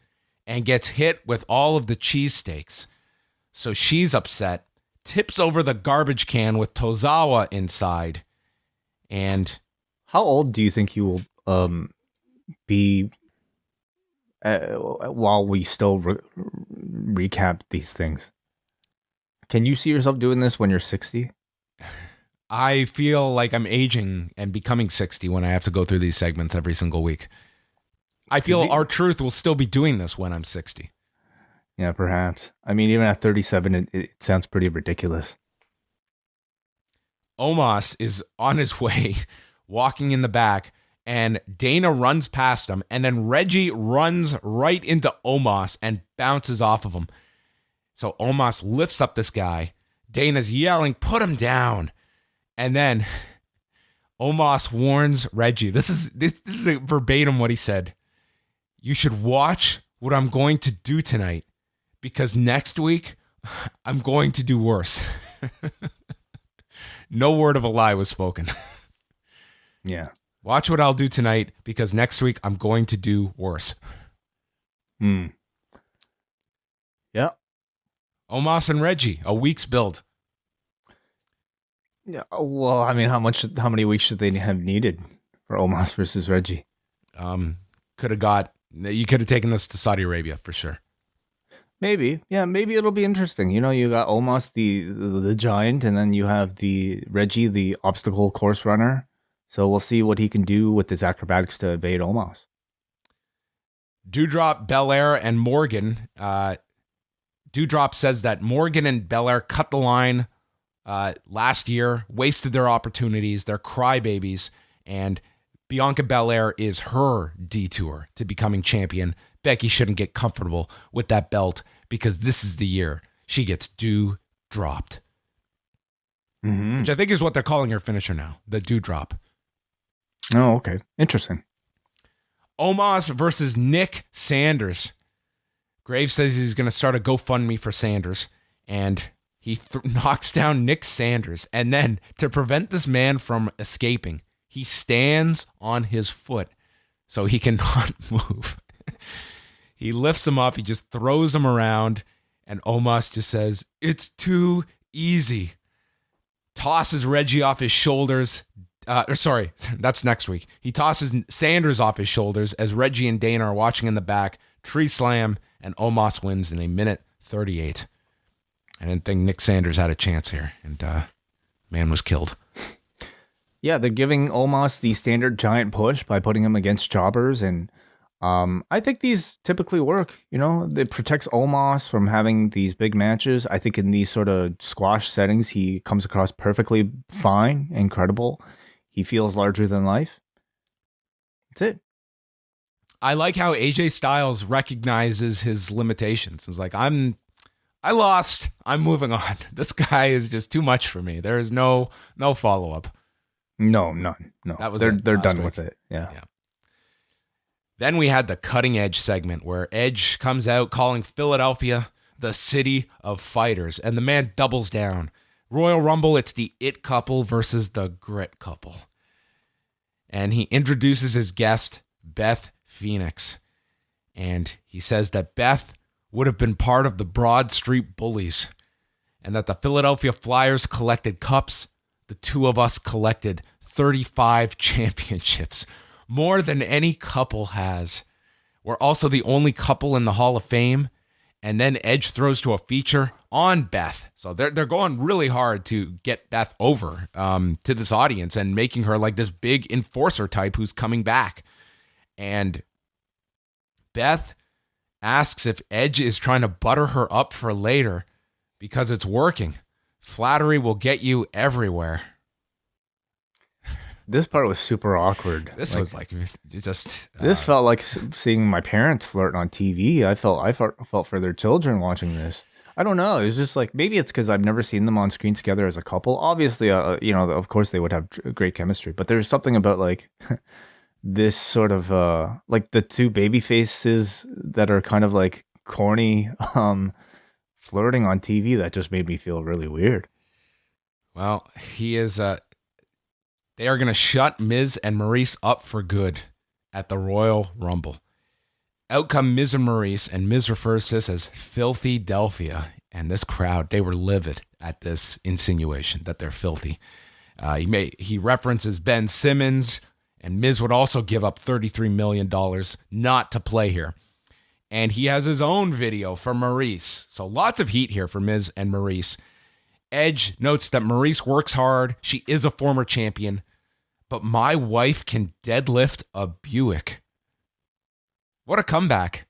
and gets hit with all of the cheesesteaks. So she's upset, tips over the garbage can with Tozawa inside. And how old do you think you will be while we still recap these things? Can you see yourself doing this when you're 60? I feel like I'm aging and becoming 60 when I have to go through these segments every single week. I feel R-Truth will still be doing this when I'm 60. Yeah, perhaps. I mean, even at 37, it sounds pretty ridiculous. Omas is on his way, walking in the back, and Dana runs past him, and then Reggie runs right into Omas and bounces off of him. So Omas lifts up this guy. Dana's yelling, "Put him down." And then Omas warns Reggie. This is verbatim what he said. "You should watch what I'm going to do tonight, because next week I'm going to do worse." No word of a lie was spoken. Yeah. Watch what I'll do tonight, because next week I'm going to do worse. Yeah. Omas and Reggie, a week's build. Yeah. Well, I mean, how many weeks should they have needed for Omas versus Reggie? You could have taken this to Saudi Arabia for sure. Maybe. Yeah, maybe it'll be interesting. You know, you got Omas, the giant, and then you have the Reggie, the obstacle course runner. So we'll see what he can do with his acrobatics to evade Omas. Doudrop, Belair, and Morgan. Doudrop says that Morgan and Belair cut the line last year, wasted their opportunities, they're crybabies, and Bianca Belair is her detour to becoming champion. Becky shouldn't get comfortable with that belt, because this is the year she gets Doudropped. Mm-hmm. Which I think is what they're calling her finisher now, the Doudrop. Oh, okay. Interesting. Omas versus Nick Sanders. Graves says he's going to start a GoFundMe for Sanders, and he knocks down Nick Sanders. And then, to prevent this man from escaping, he stands on his foot so he cannot move. He lifts him up, he just throws him around, and Omas just says, "It's too easy." Tosses Reggie off his shoulders. Sorry, that's next week. He tosses Sanders off his shoulders as Reggie and Dana are watching in the back. Tree slam, and Omas wins in 1:38. I didn't think Nick Sanders had a chance here, and man was killed. Yeah, they're giving Omas the standard giant push by putting him against jobbers, and I think these typically work. You know, it protects Omas from having these big matches. I think in these sort of squash settings, he comes across perfectly fine, incredible. He feels larger than life. That's it. I like how AJ Styles recognizes his limitations. It's like, I lost. I'm moving on. This guy is just too much for me. There is no follow-up. No, none. No. That was they're done week. with it. Yeah. Then we had the cutting edge segment where Edge comes out calling Philadelphia the city of fighters, and the man doubles down. Royal Rumble, it's the It couple versus the Grit couple. And he introduces his guest, Beth Phoenix. And he says that Beth would have been part of the Broad Street Bullies, and that the Philadelphia Flyers collected cups. The two of us collected 35 championships, more than any couple has. We're also the only couple in the Hall of Fame, And then Edge throws to a feature on Beth. So they're going really hard to get Beth over to this audience and making her like this big enforcer type who's coming back. And Beth asks if Edge is trying to butter her up for later because it's working. Flattery will get you everywhere. This part was super awkward. This was like just. This felt like seeing my parents flirt on TV. I felt for their children watching this. I don't know. It was just like, maybe it's because I've never seen them on screen together as a couple. Obviously, of course they would have great chemistry, but there's something about like this sort of like the two baby faces that are kind of like corny flirting on TV that just made me feel really weird. Well, he is. They are going to shut Miz and Maurice up for good at the Royal Rumble. Out come Miz and Maurice, and Miz refers to this as Filthy Delphia. And this crowd, they were livid at this insinuation that they're filthy. He references Ben Simmons, and Miz would also give up $33 million not to play here. And he has his own video for Maurice. So lots of heat here for Miz and Maurice. Edge notes that Maurice works hard. She is a former champion. But my wife can deadlift a Buick. What a comeback.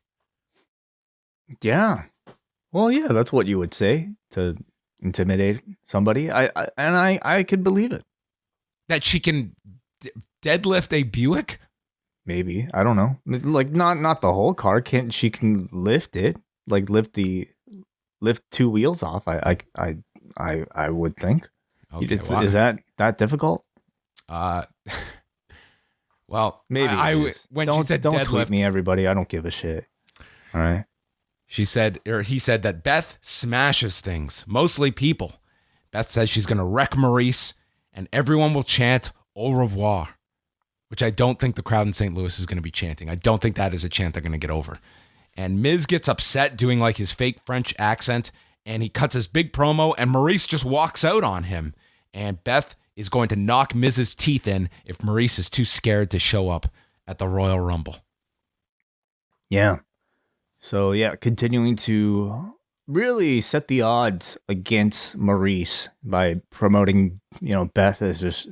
Yeah. Well, yeah, that's what you would say to intimidate somebody. I could believe it. That she can deadlift a Buick? Maybe. I don't know. Like not the whole car. She can lift it. Like lift two wheels off. I would think. Okay, is that difficult? Well, maybe when she said don't deadlift, tweet me, everybody. I don't give a shit. All right. He said that Beth smashes things, mostly people. Beth says she's going to wreck Maurice, and everyone will chant au revoir, which I don't think the crowd in St. Louis is going to be chanting. I don't think that is a chant they're going to get over. And Miz gets upset doing like his fake French accent, and he cuts his big promo, and Maurice just walks out on him. And Beth is going to knock Miz's teeth in if Maurice is too scared to show up at the Royal Rumble. Yeah. So, yeah, continuing to really set the odds against Maurice by promoting, Beth as just,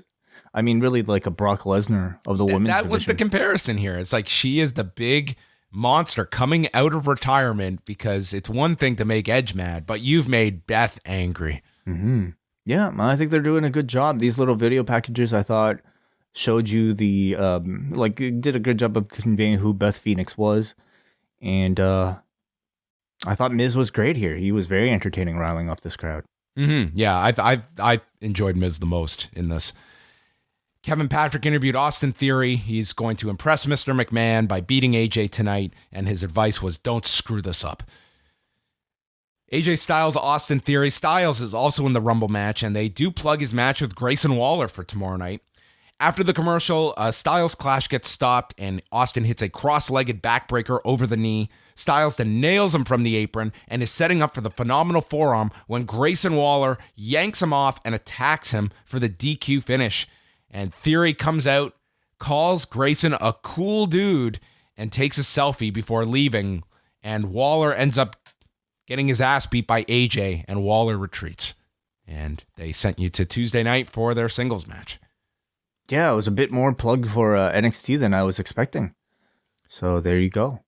really like a Brock Lesnar of the women's division. That was the comparison here. It's like she is the big monster coming out of retirement because it's one thing to make Edge mad, but you've made Beth angry. Mm-hmm. Yeah, I think they're doing a good job. These little video packages, I thought, showed you did a good job of conveying who Beth Phoenix was. And I thought Miz was great here. He was very entertaining, riling up this crowd. Mm-hmm. Yeah, I enjoyed Miz the most in this. Kevin Patrick interviewed Austin Theory. He's going to impress Mr. McMahon by beating AJ tonight, and his advice was don't screw this up. AJ Styles, Austin Theory. Styles is also in the Rumble match, and they do plug his match with Grayson Waller for tomorrow night. After the commercial, Styles' clash gets stopped, and Austin hits a cross-legged backbreaker over the knee. Styles then nails him from the apron and is setting up for the phenomenal forearm when Grayson Waller yanks him off and attacks him for the DQ finish. And Theory comes out, calls Grayson a cool dude, and takes a selfie before leaving. And Waller ends up getting his ass beat by AJ, and Waller retreats. And they sent you to Tuesday night for their singles match. Yeah, it was a bit more plug for NXT than I was expecting. So there you go.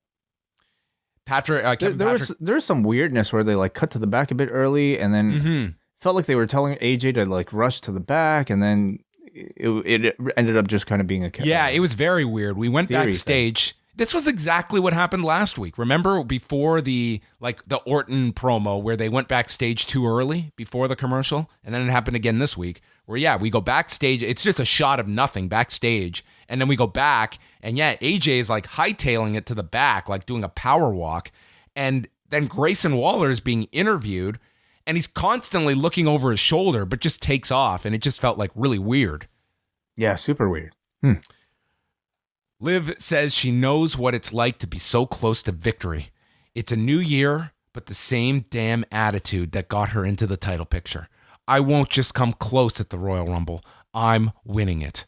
There's some weirdness where they like cut to the back a bit early, and then felt like they were telling AJ to like rush to the back, and then it ended up just kind of being a it was very weird. We went backstage. This was exactly what happened last week. Remember before the Orton promo where they went backstage too early before the commercial? And then it happened again this week where, we go backstage. It's just a shot of nothing backstage. And then we go back and AJ is like hightailing it to the back, like doing a power walk. And then Grayson Waller is being interviewed and he's constantly looking over his shoulder, but just takes off. And it just felt like really weird. Yeah, super weird. Liv says she knows what it's like to be so close to victory. It's a new year, but the same damn attitude that got her into the title picture. I won't just come close at the Royal Rumble. I'm winning it.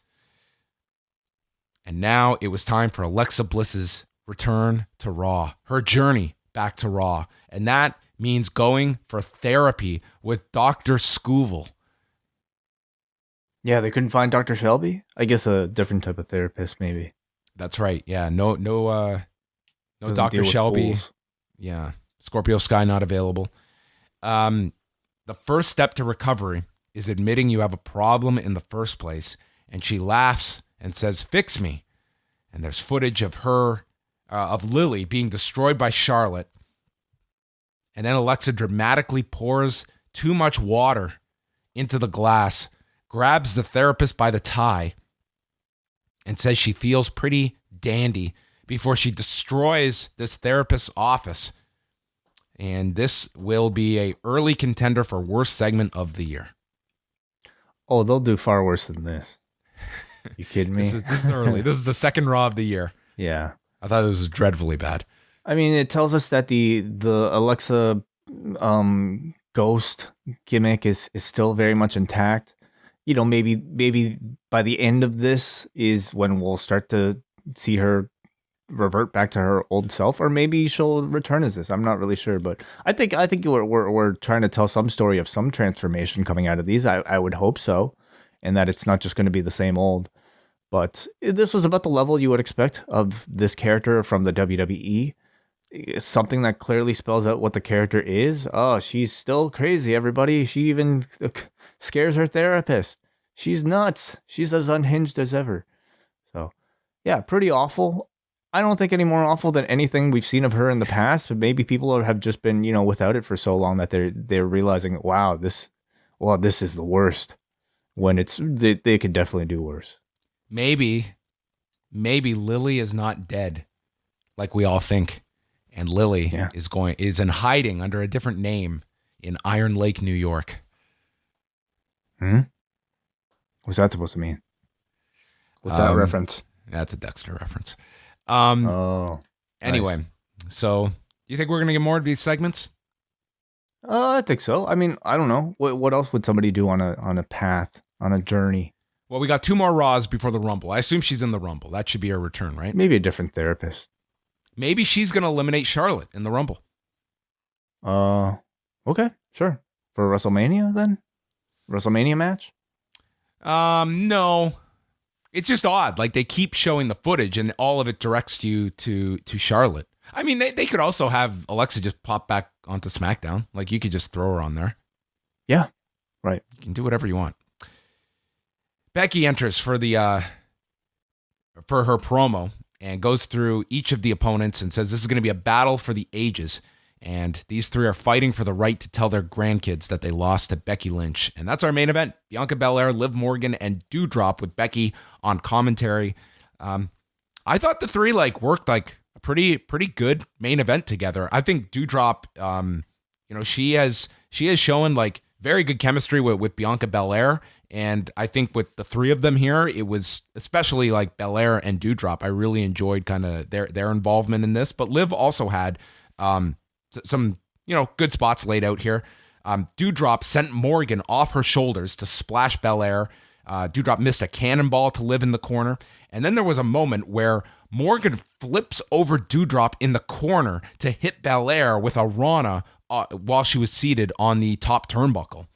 And now it was time for Alexa Bliss's return to Raw. Her journey back to Raw. And that means going for therapy with Dr. Scoovel. Yeah, they couldn't find Dr. Shelby? I guess a different type of therapist, maybe. That's right. Yeah, no Doesn't Dr. deal with Shelby. fools. Yeah, Scorpio Sky not available. The first step to recovery is admitting you have a problem in the first place. And she laughs and says, "Fix me." And there's footage of her, of Lily being destroyed by Charlotte. And then Alexa dramatically pours too much water into the glass, grabs the therapist by the tie, and says she feels pretty dandy before she destroys this therapist's office. And this will be a early contender for worst segment of the year. Oh, they'll do far worse than this. You kidding me? This is early. This is the second Raw of the year. Yeah. I thought this was dreadfully bad. I mean, it tells us that the Alexa ghost gimmick is still very much intact. You know, maybe by the end of this is when we'll start to see her revert back to her old self, or maybe she'll return as this. I'm not really sure, but I think we're trying to tell some story of some transformation coming out of these. I would hope so, and that it's not just going to be the same old. But this was about the level you would expect of this character from the WWE. It's something that clearly spells out what the character is. Oh, she's still crazy, everybody. She even scares her therapist. She's nuts. She's as unhinged as ever. So, yeah, pretty awful. I don't think any more awful than anything we've seen of her in the past. But maybe people have just been, without it for so long that they're realizing, wow, this is the worst. When they could definitely do worse. Maybe Lily is not dead like we all think. And Lily is in hiding under a different name in Iron Lake, New York. What's that supposed to mean? What's that reference? That's a Dexter reference. Anyway, nice. So you think we're going to get more of these segments? I think so. I mean, I don't know. What else would somebody do on a path, on a journey? Well, we got 2 more Raws before the Rumble. I assume she's in the Rumble. That should be her return, right? Maybe a different therapist. Maybe she's going to eliminate Charlotte in the Rumble. Okay, sure. For WrestleMania then? WrestleMania match? No. It's just odd. Like, they keep showing the footage and all of it directs you to Charlotte. I mean, they could also have Alexa just pop back onto SmackDown. Like, you could just throw her on there. Yeah, right. You can do whatever you want. Becky enters for her promo and goes through each of the opponents and says this is going to be a battle for the ages. And these 3 are fighting for the right to tell their grandkids that they lost to Becky Lynch. And that's our main event. Bianca Belair, Liv Morgan, and Doudrop with Becky on commentary. I thought the 3 worked like a pretty good main event together. I think Doudrop, she has shown like very good chemistry with Bianca Belair. And I think with the 3 of them here, it was especially like Belair and Doudrop. I really enjoyed kind of their involvement in this. But Liv also had some good spots laid out here. Doudrop sent Morgan off her shoulders to splash Belair. Doudrop missed a cannonball to Liv in the corner. And then there was a moment where Morgan flips over Doudrop in the corner to hit Belair with a Rana while she was seated on the top turnbuckle.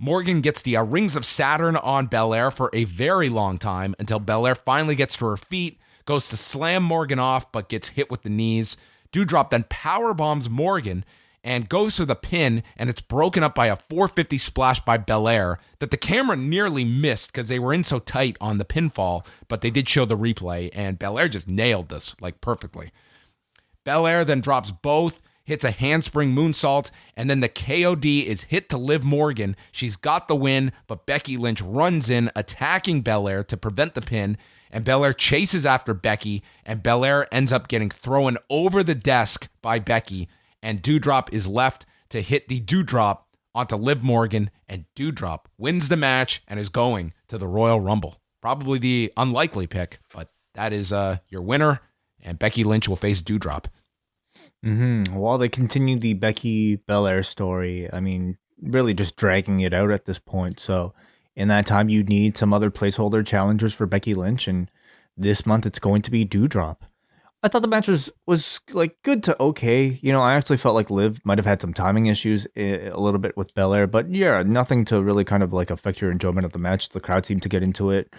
Morgan gets the Rings of Saturn on Belair for a very long time until Belair finally gets to her feet, goes to slam Morgan off, but gets hit with the knees. Doudrop then powerbombs Morgan and goes for the pin, and it's broken up by a 450 splash by Belair that the camera nearly missed because they were in so tight on the pinfall, but they did show the replay, and Belair just nailed this perfectly. Belair then drops both, hits a handspring moonsault, and then the KOD is hit to Liv Morgan. She's got the win, but Becky Lynch runs in, attacking Belair to prevent the pin, and Belair chases after Becky, and Belair ends up getting thrown over the desk by Becky, and Doudrop is left to hit the Doudrop onto Liv Morgan, and Doudrop wins the match and is going to the Royal Rumble. Probably the unlikely pick, but that is your winner, and Becky Lynch will face Doudrop. While they continue the Becky Belair story, I mean, really just dragging it out at this point. So in that time, you need some other placeholder challengers for Becky Lynch, and this month it's going to be Doudrop. I thought the match was like good to okay. You know, I actually felt like Liv might have had some timing issues a little bit with Belair, but yeah, nothing to really kind of like affect your enjoyment of the match. The crowd seemed to get into it.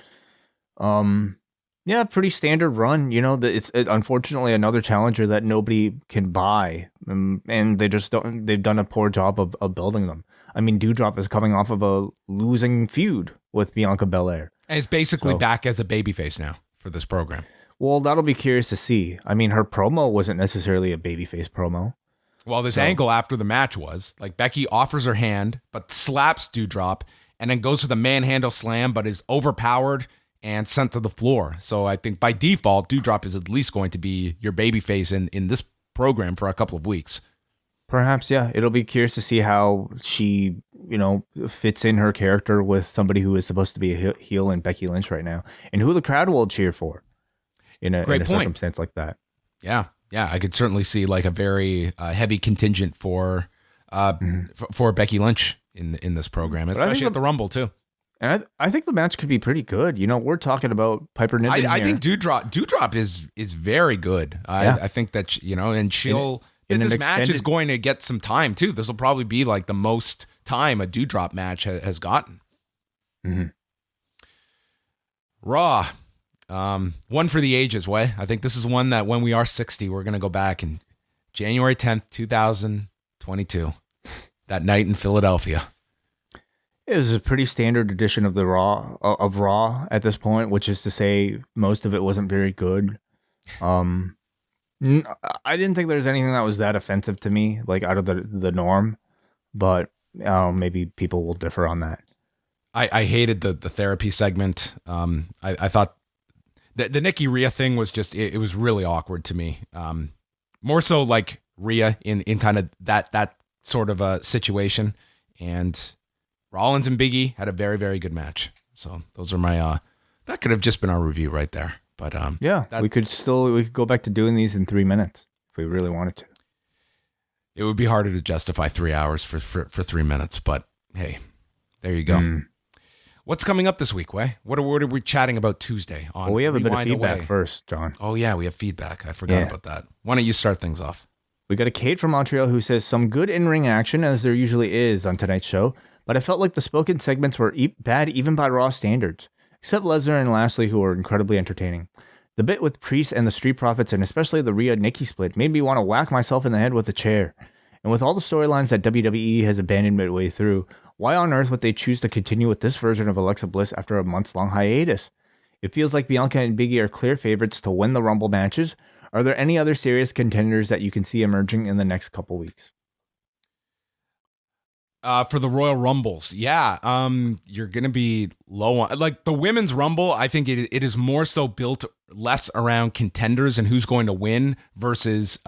Yeah, pretty standard run. You know, it's unfortunately another challenger that nobody can buy, and they just don't. They've done a poor job of building them. I mean, Doudrop is coming off of a losing feud with Bianca Belair. And is basically back as a babyface now for this program. Well, that'll be curious to see. I mean, her promo wasn't necessarily a babyface promo. Well, this angle after the match was like Becky offers her hand, but slaps Doudrop, and then goes for the manhandle slam, but is overpowered and sent to the floor. So I think by default, Doudrop is at least going to be your babyface in this program for a couple of weeks. Perhaps, yeah. It'll be curious to see how she, you know, fits in her character with somebody who is supposed to be a heel in Becky Lynch right now, and who the crowd will cheer for in a circumstance like that. Yeah, I could certainly see like a very heavy contingent for Becky Lynch in this program, especially at the Rumble too. And I think the match could be pretty good. You know, we're talking about Piper Niven. I think Doudrop is very good. I think that, you know, and this match is going to get some time too. This will probably be like the most time a Doudrop match has gotten. Mm-hmm. Raw, one for the ages, Way. I think this is one that when we are 60, we're going to go back in January 10th, 2022, that night in Philadelphia. It was a pretty standard edition of Raw at this point, which is to say most of it wasn't very good. I didn't think there was anything that was that offensive to me, like out of the norm, but maybe people will differ on that. I hated the therapy segment. I thought the Nikki-Rhea thing was just, it was really awkward to me. More so like Rhea in kind of that sort of a situation. And Rollins and Big E had a very, very good match. So those are my, that could have just been our review right there. But yeah, we could go back to doing these in 3 minutes if we really wanted to. It would be harder to justify 3 hours for 3 minutes, but hey, there you go. What's coming up this week, Way? What are we chatting about Tuesday on? Well, we have a bit of feedback first, John. Oh yeah, we have feedback. I forgot about that. Why don't you start things off? We got a Kate from Montreal who says some good in-ring action, as there usually is on tonight's show, but I felt like the spoken segments were bad even by Raw standards, except Lesnar and Lashley, who were incredibly entertaining. The bit with Priest and the Street Profits, and especially the Rhea Nikki split, made me want to whack myself in the head with a chair. And with all the storylines that WWE has abandoned midway through, why on earth would they choose to continue with this version of Alexa Bliss after a months-long hiatus? It feels like Bianca and Big E are clear favorites to win the Rumble matches. Are there any other serious contenders that you can see emerging in the next couple weeks? For the Royal Rumbles, yeah, you're going to be low on, like, the Women's Rumble. I think it is more so built less around contenders and who's going to win versus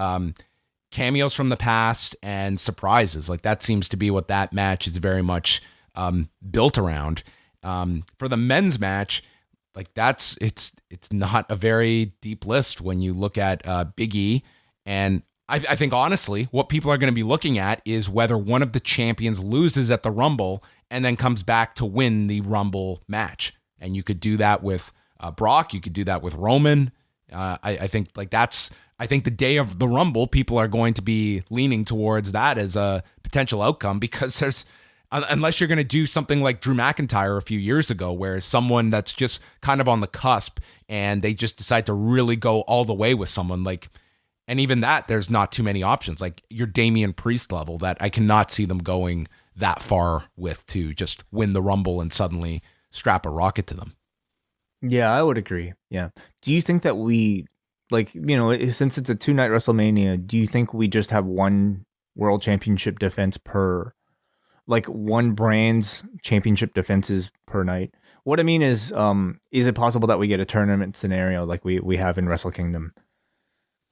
cameos from the past and surprises. Like, that seems to be what that match is very much built around. For the men's match, like, it's not a very deep list when you look at Big E. And I think, honestly, what people are going to be looking at is whether one of the champions loses at the Rumble and then comes back to win the Rumble match. And you could do that with Brock. You could do that with Roman. I think the day of the Rumble, people are going to be leaning towards that as a potential outcome, because there's, unless you're going to do something like Drew McIntyre a few years ago, where someone that's just kind of on the cusp and they just decide to really go all the way with someone, like, and even that, there's not too many options. Like your Damien Priest level, that I cannot see them going that far with, to just win the Rumble and suddenly strap a rocket to them. Yeah, I would agree. Yeah. Do you think that we, like, you know, since it's a 2-night WrestleMania, do you think we just have one world championship defense per, like, one brand's championship defenses per night? What I mean is it possible that we get a tournament scenario like we have in Wrestle Kingdom?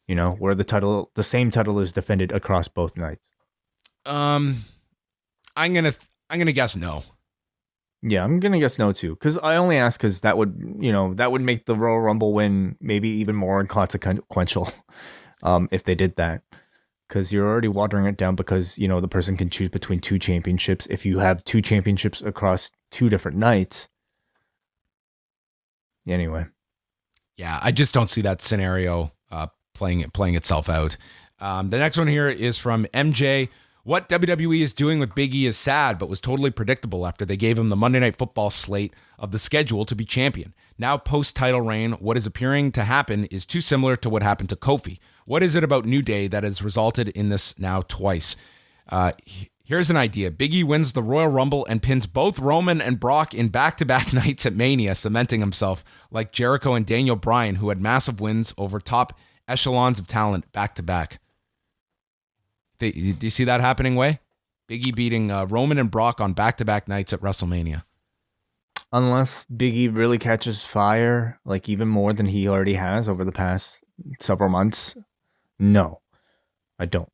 You know, where the same title is defended across both nights. I'm gonna guess no. Yeah, I'm gonna guess no too, because I only ask because that would make the Royal Rumble win maybe even more inconsequential, if they did that. Because you're already watering it down, because, you know, the person can choose between 2 championships. If you have 2 championships across 2 different nights, anyway. Yeah, I just don't see that scenario playing itself out. The next one here is from MJ. What WWE is doing with Big E is sad, but was totally predictable after they gave him the Monday Night Football slate of the schedule to be champion. Now, post-title reign, what is appearing to happen is too similar to what happened to Kofi. What is it about New Day that has resulted in this now twice? Here's an idea. Big E wins the Royal Rumble and pins both Roman and Brock in back-to-back nights at Mania, cementing himself like Jericho and Daniel Bryan, who had massive wins over top echelons of talent back-to-back. Do you see that happening, Way? Big E beating Roman and Brock on back-to-back nights at WrestleMania. Unless Big E really catches fire, like even more than he already has over the past several months, no, I don't.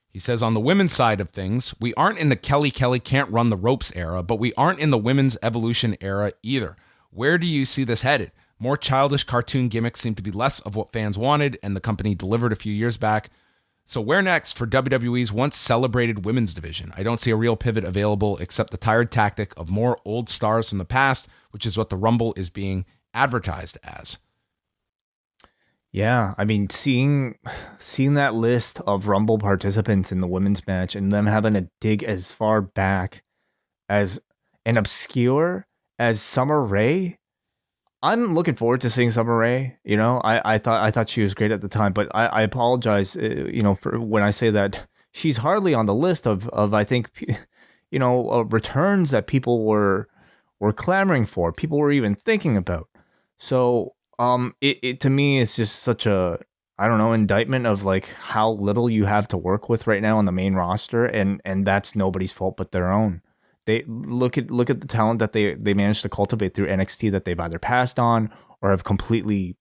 He says, on the women's side of things, we aren't in the Kelly can't run the ropes era, but we aren't in the women's evolution era either. Where do you see this headed? More childish cartoon gimmicks seem to be less of what fans wanted and the company delivered a few years back. So where next for WWE's once celebrated women's division? I don't see a real pivot available except the tired tactic of more old stars from the past, which is what the Rumble is being advertised as. Yeah, I mean, seeing that list of Rumble participants in the women's match and them having to dig as far back as and obscure as Summer Rae, I'm looking forward to seeing Summer Rae. You know, I thought she was great at the time, but I apologize, for when I say that she's hardly on the list of I think, returns that people were clamoring for, people were even thinking about. So it to me is just such a, I don't know, indictment of like how little you have to work with right now on the main roster, and that's nobody's fault but their own. They look at the talent that they managed to cultivate through NXT that they've either passed on or have completely,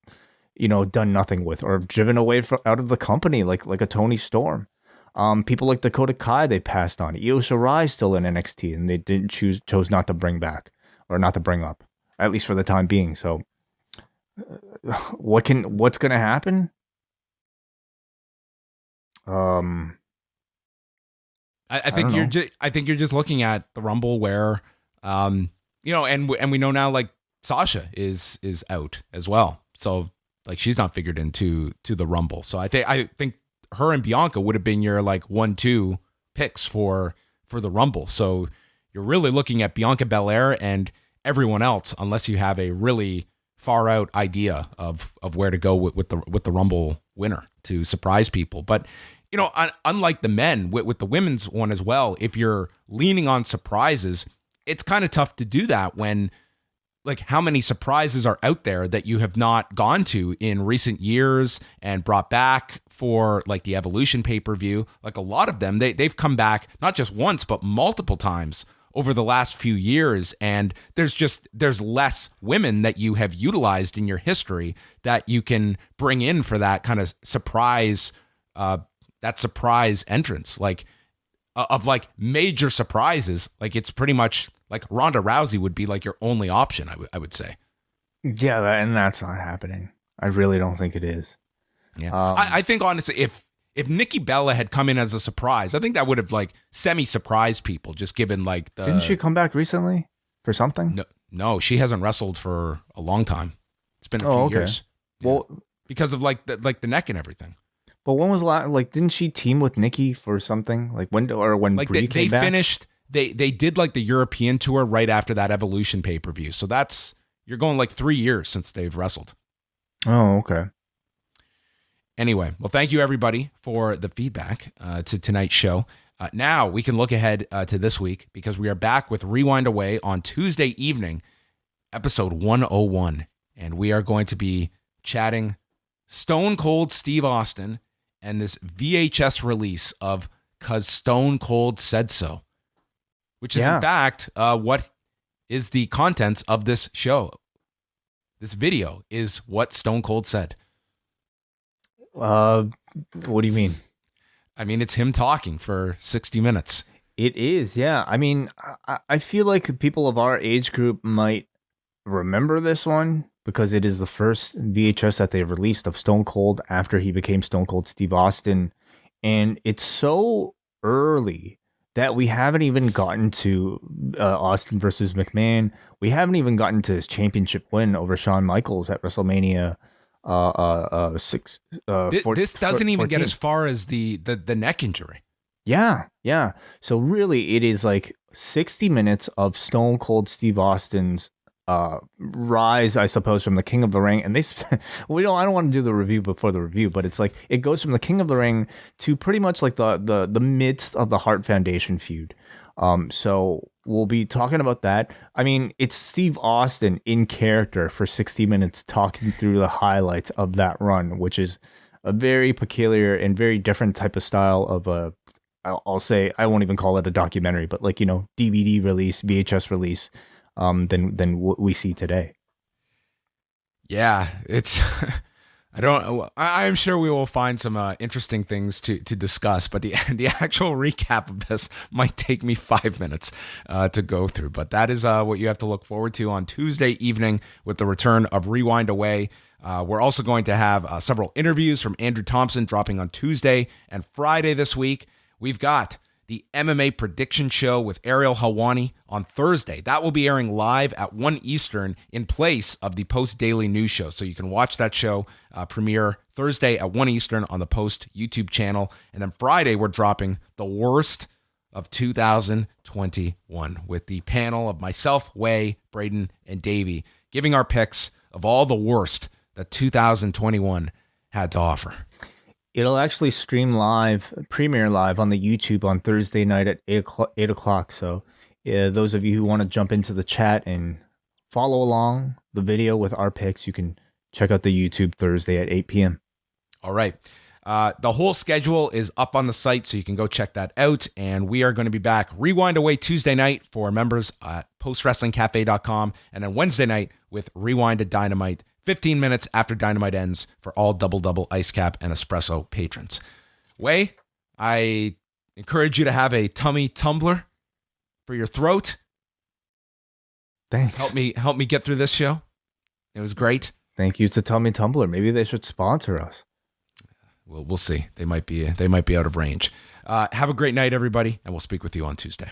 done nothing with, or have driven away out of the company like a Tony Storm. People like Dakota Kai they passed on. Io Shirai still in NXT and they chose not to bring back or not to bring up, at least for the time being. So what's gonna happen? I think you're just looking at the Rumble where, and we know now like Sasha is out as well, so like she's not figured into the Rumble. So I think her and Bianca would have been your like 1-2 picks for the Rumble. So you're really looking at Bianca Belair and everyone else, unless you have a really far out idea of where to go with the Rumble winner to surprise people, but. Unlike the men, with the women's one as well, if you're leaning on surprises, it's kind of tough to do that when, like, how many surprises are out there that you have not gone to in recent years and brought back for, like, the Evolution pay-per-view. Like, a lot of them, they've come back not just once, but multiple times over the last few years, and there's less women that you have utilized in your history that you can bring in for that kind of surprise that surprise entrance, like of like major surprises. Like it's pretty much like Ronda Rousey would be like your only option. I would say. Yeah, and that's not happening. I really don't think it is. Yeah, I think honestly, if Nikki Bella had come in as a surprise, I think that would have like semi-surprised people. Just given like the. Didn't she come back recently for something? No, she hasn't wrestled for a long time. It's been a few years. Well, because of like the neck and everything. But when was didn't she team with Nikki for something? Like when like Brie came back? Finished, they did like the European tour right after that Evolution pay-per-view. So you're going like 3 years since they've wrestled. Oh, okay. Anyway, well, thank you everybody for the feedback to tonight's show. Now we can look ahead to this week because we are back with Rewind Away on Tuesday evening, episode 101. And we are going to be chatting Stone Cold Steve Austin and this VHS release of 'Cause Stone Cold Said So, which is in fact what is the contents of this show. This video is what Stone Cold said. What do you mean? I mean, it's him talking for 60 minutes. It is, yeah. I mean, I feel like people of our age group might remember this one because it is the first VHS that they released of Stone Cold after he became Stone Cold Steve Austin. And it's so early that we haven't even gotten to Austin versus McMahon. We haven't even gotten to his championship win over Shawn Michaels at WrestleMania six. This doesn't even get as far as the neck injury. Yeah. So really, it is like 60 minutes of Stone Cold Steve Austin's rise, I suppose, from the King of the Ring. And I don't want to do the review before the review, but it's like it goes from the King of the Ring to pretty much like the midst of the Hart Foundation feud. So we'll be talking about that. I mean, it's Steve Austin in character for 60 minutes talking through the highlights of that run, which is a very peculiar and very different type of style of I'll say, I won't even call it a documentary, but like, DVD release, VHS release, than what we see today. Yeah, it's I'm sure we will find some interesting things to discuss, but the actual recap of this might take me 5 minutes to go through. But that is what you have to look forward to on Tuesday evening with the return of Rewind Away. We're also going to have several interviews from Andrew Thompson dropping on Tuesday and Friday this week. We've got the MMA prediction show with Ariel Helwani on Thursday. That will be airing live at 1 Eastern in place of the Post Daily News show. So you can watch that show premiere Thursday at 1 Eastern on the Post YouTube channel. And then Friday, we're dropping the worst of 2021 with the panel of myself, Wai, Braden, and Davey, giving our picks of all the worst that 2021 had to offer. It'll actually premiere live on the YouTube on Thursday night at 8 o'clock. So those of you who want to jump into the chat and follow along the video with our picks, you can check out the YouTube Thursday at 8 p.m. All right. The whole schedule is up on the site, so you can go check that out. And we are going to be back Rewind Away Tuesday night for members at postwrestlingcafe.com. And then Wednesday night with Rewind to Dynamite, 15 minutes after Dynamite ends for all double ice cap and espresso patrons. Wai, I encourage you to have a tummy tumbler for your throat. Thanks. Help me get through this show. It was great. Thank you to Tummy Tumbler. Maybe they should sponsor us. We'll see. They might be out of range. Have a great night, everybody, and we'll speak with you on Tuesday.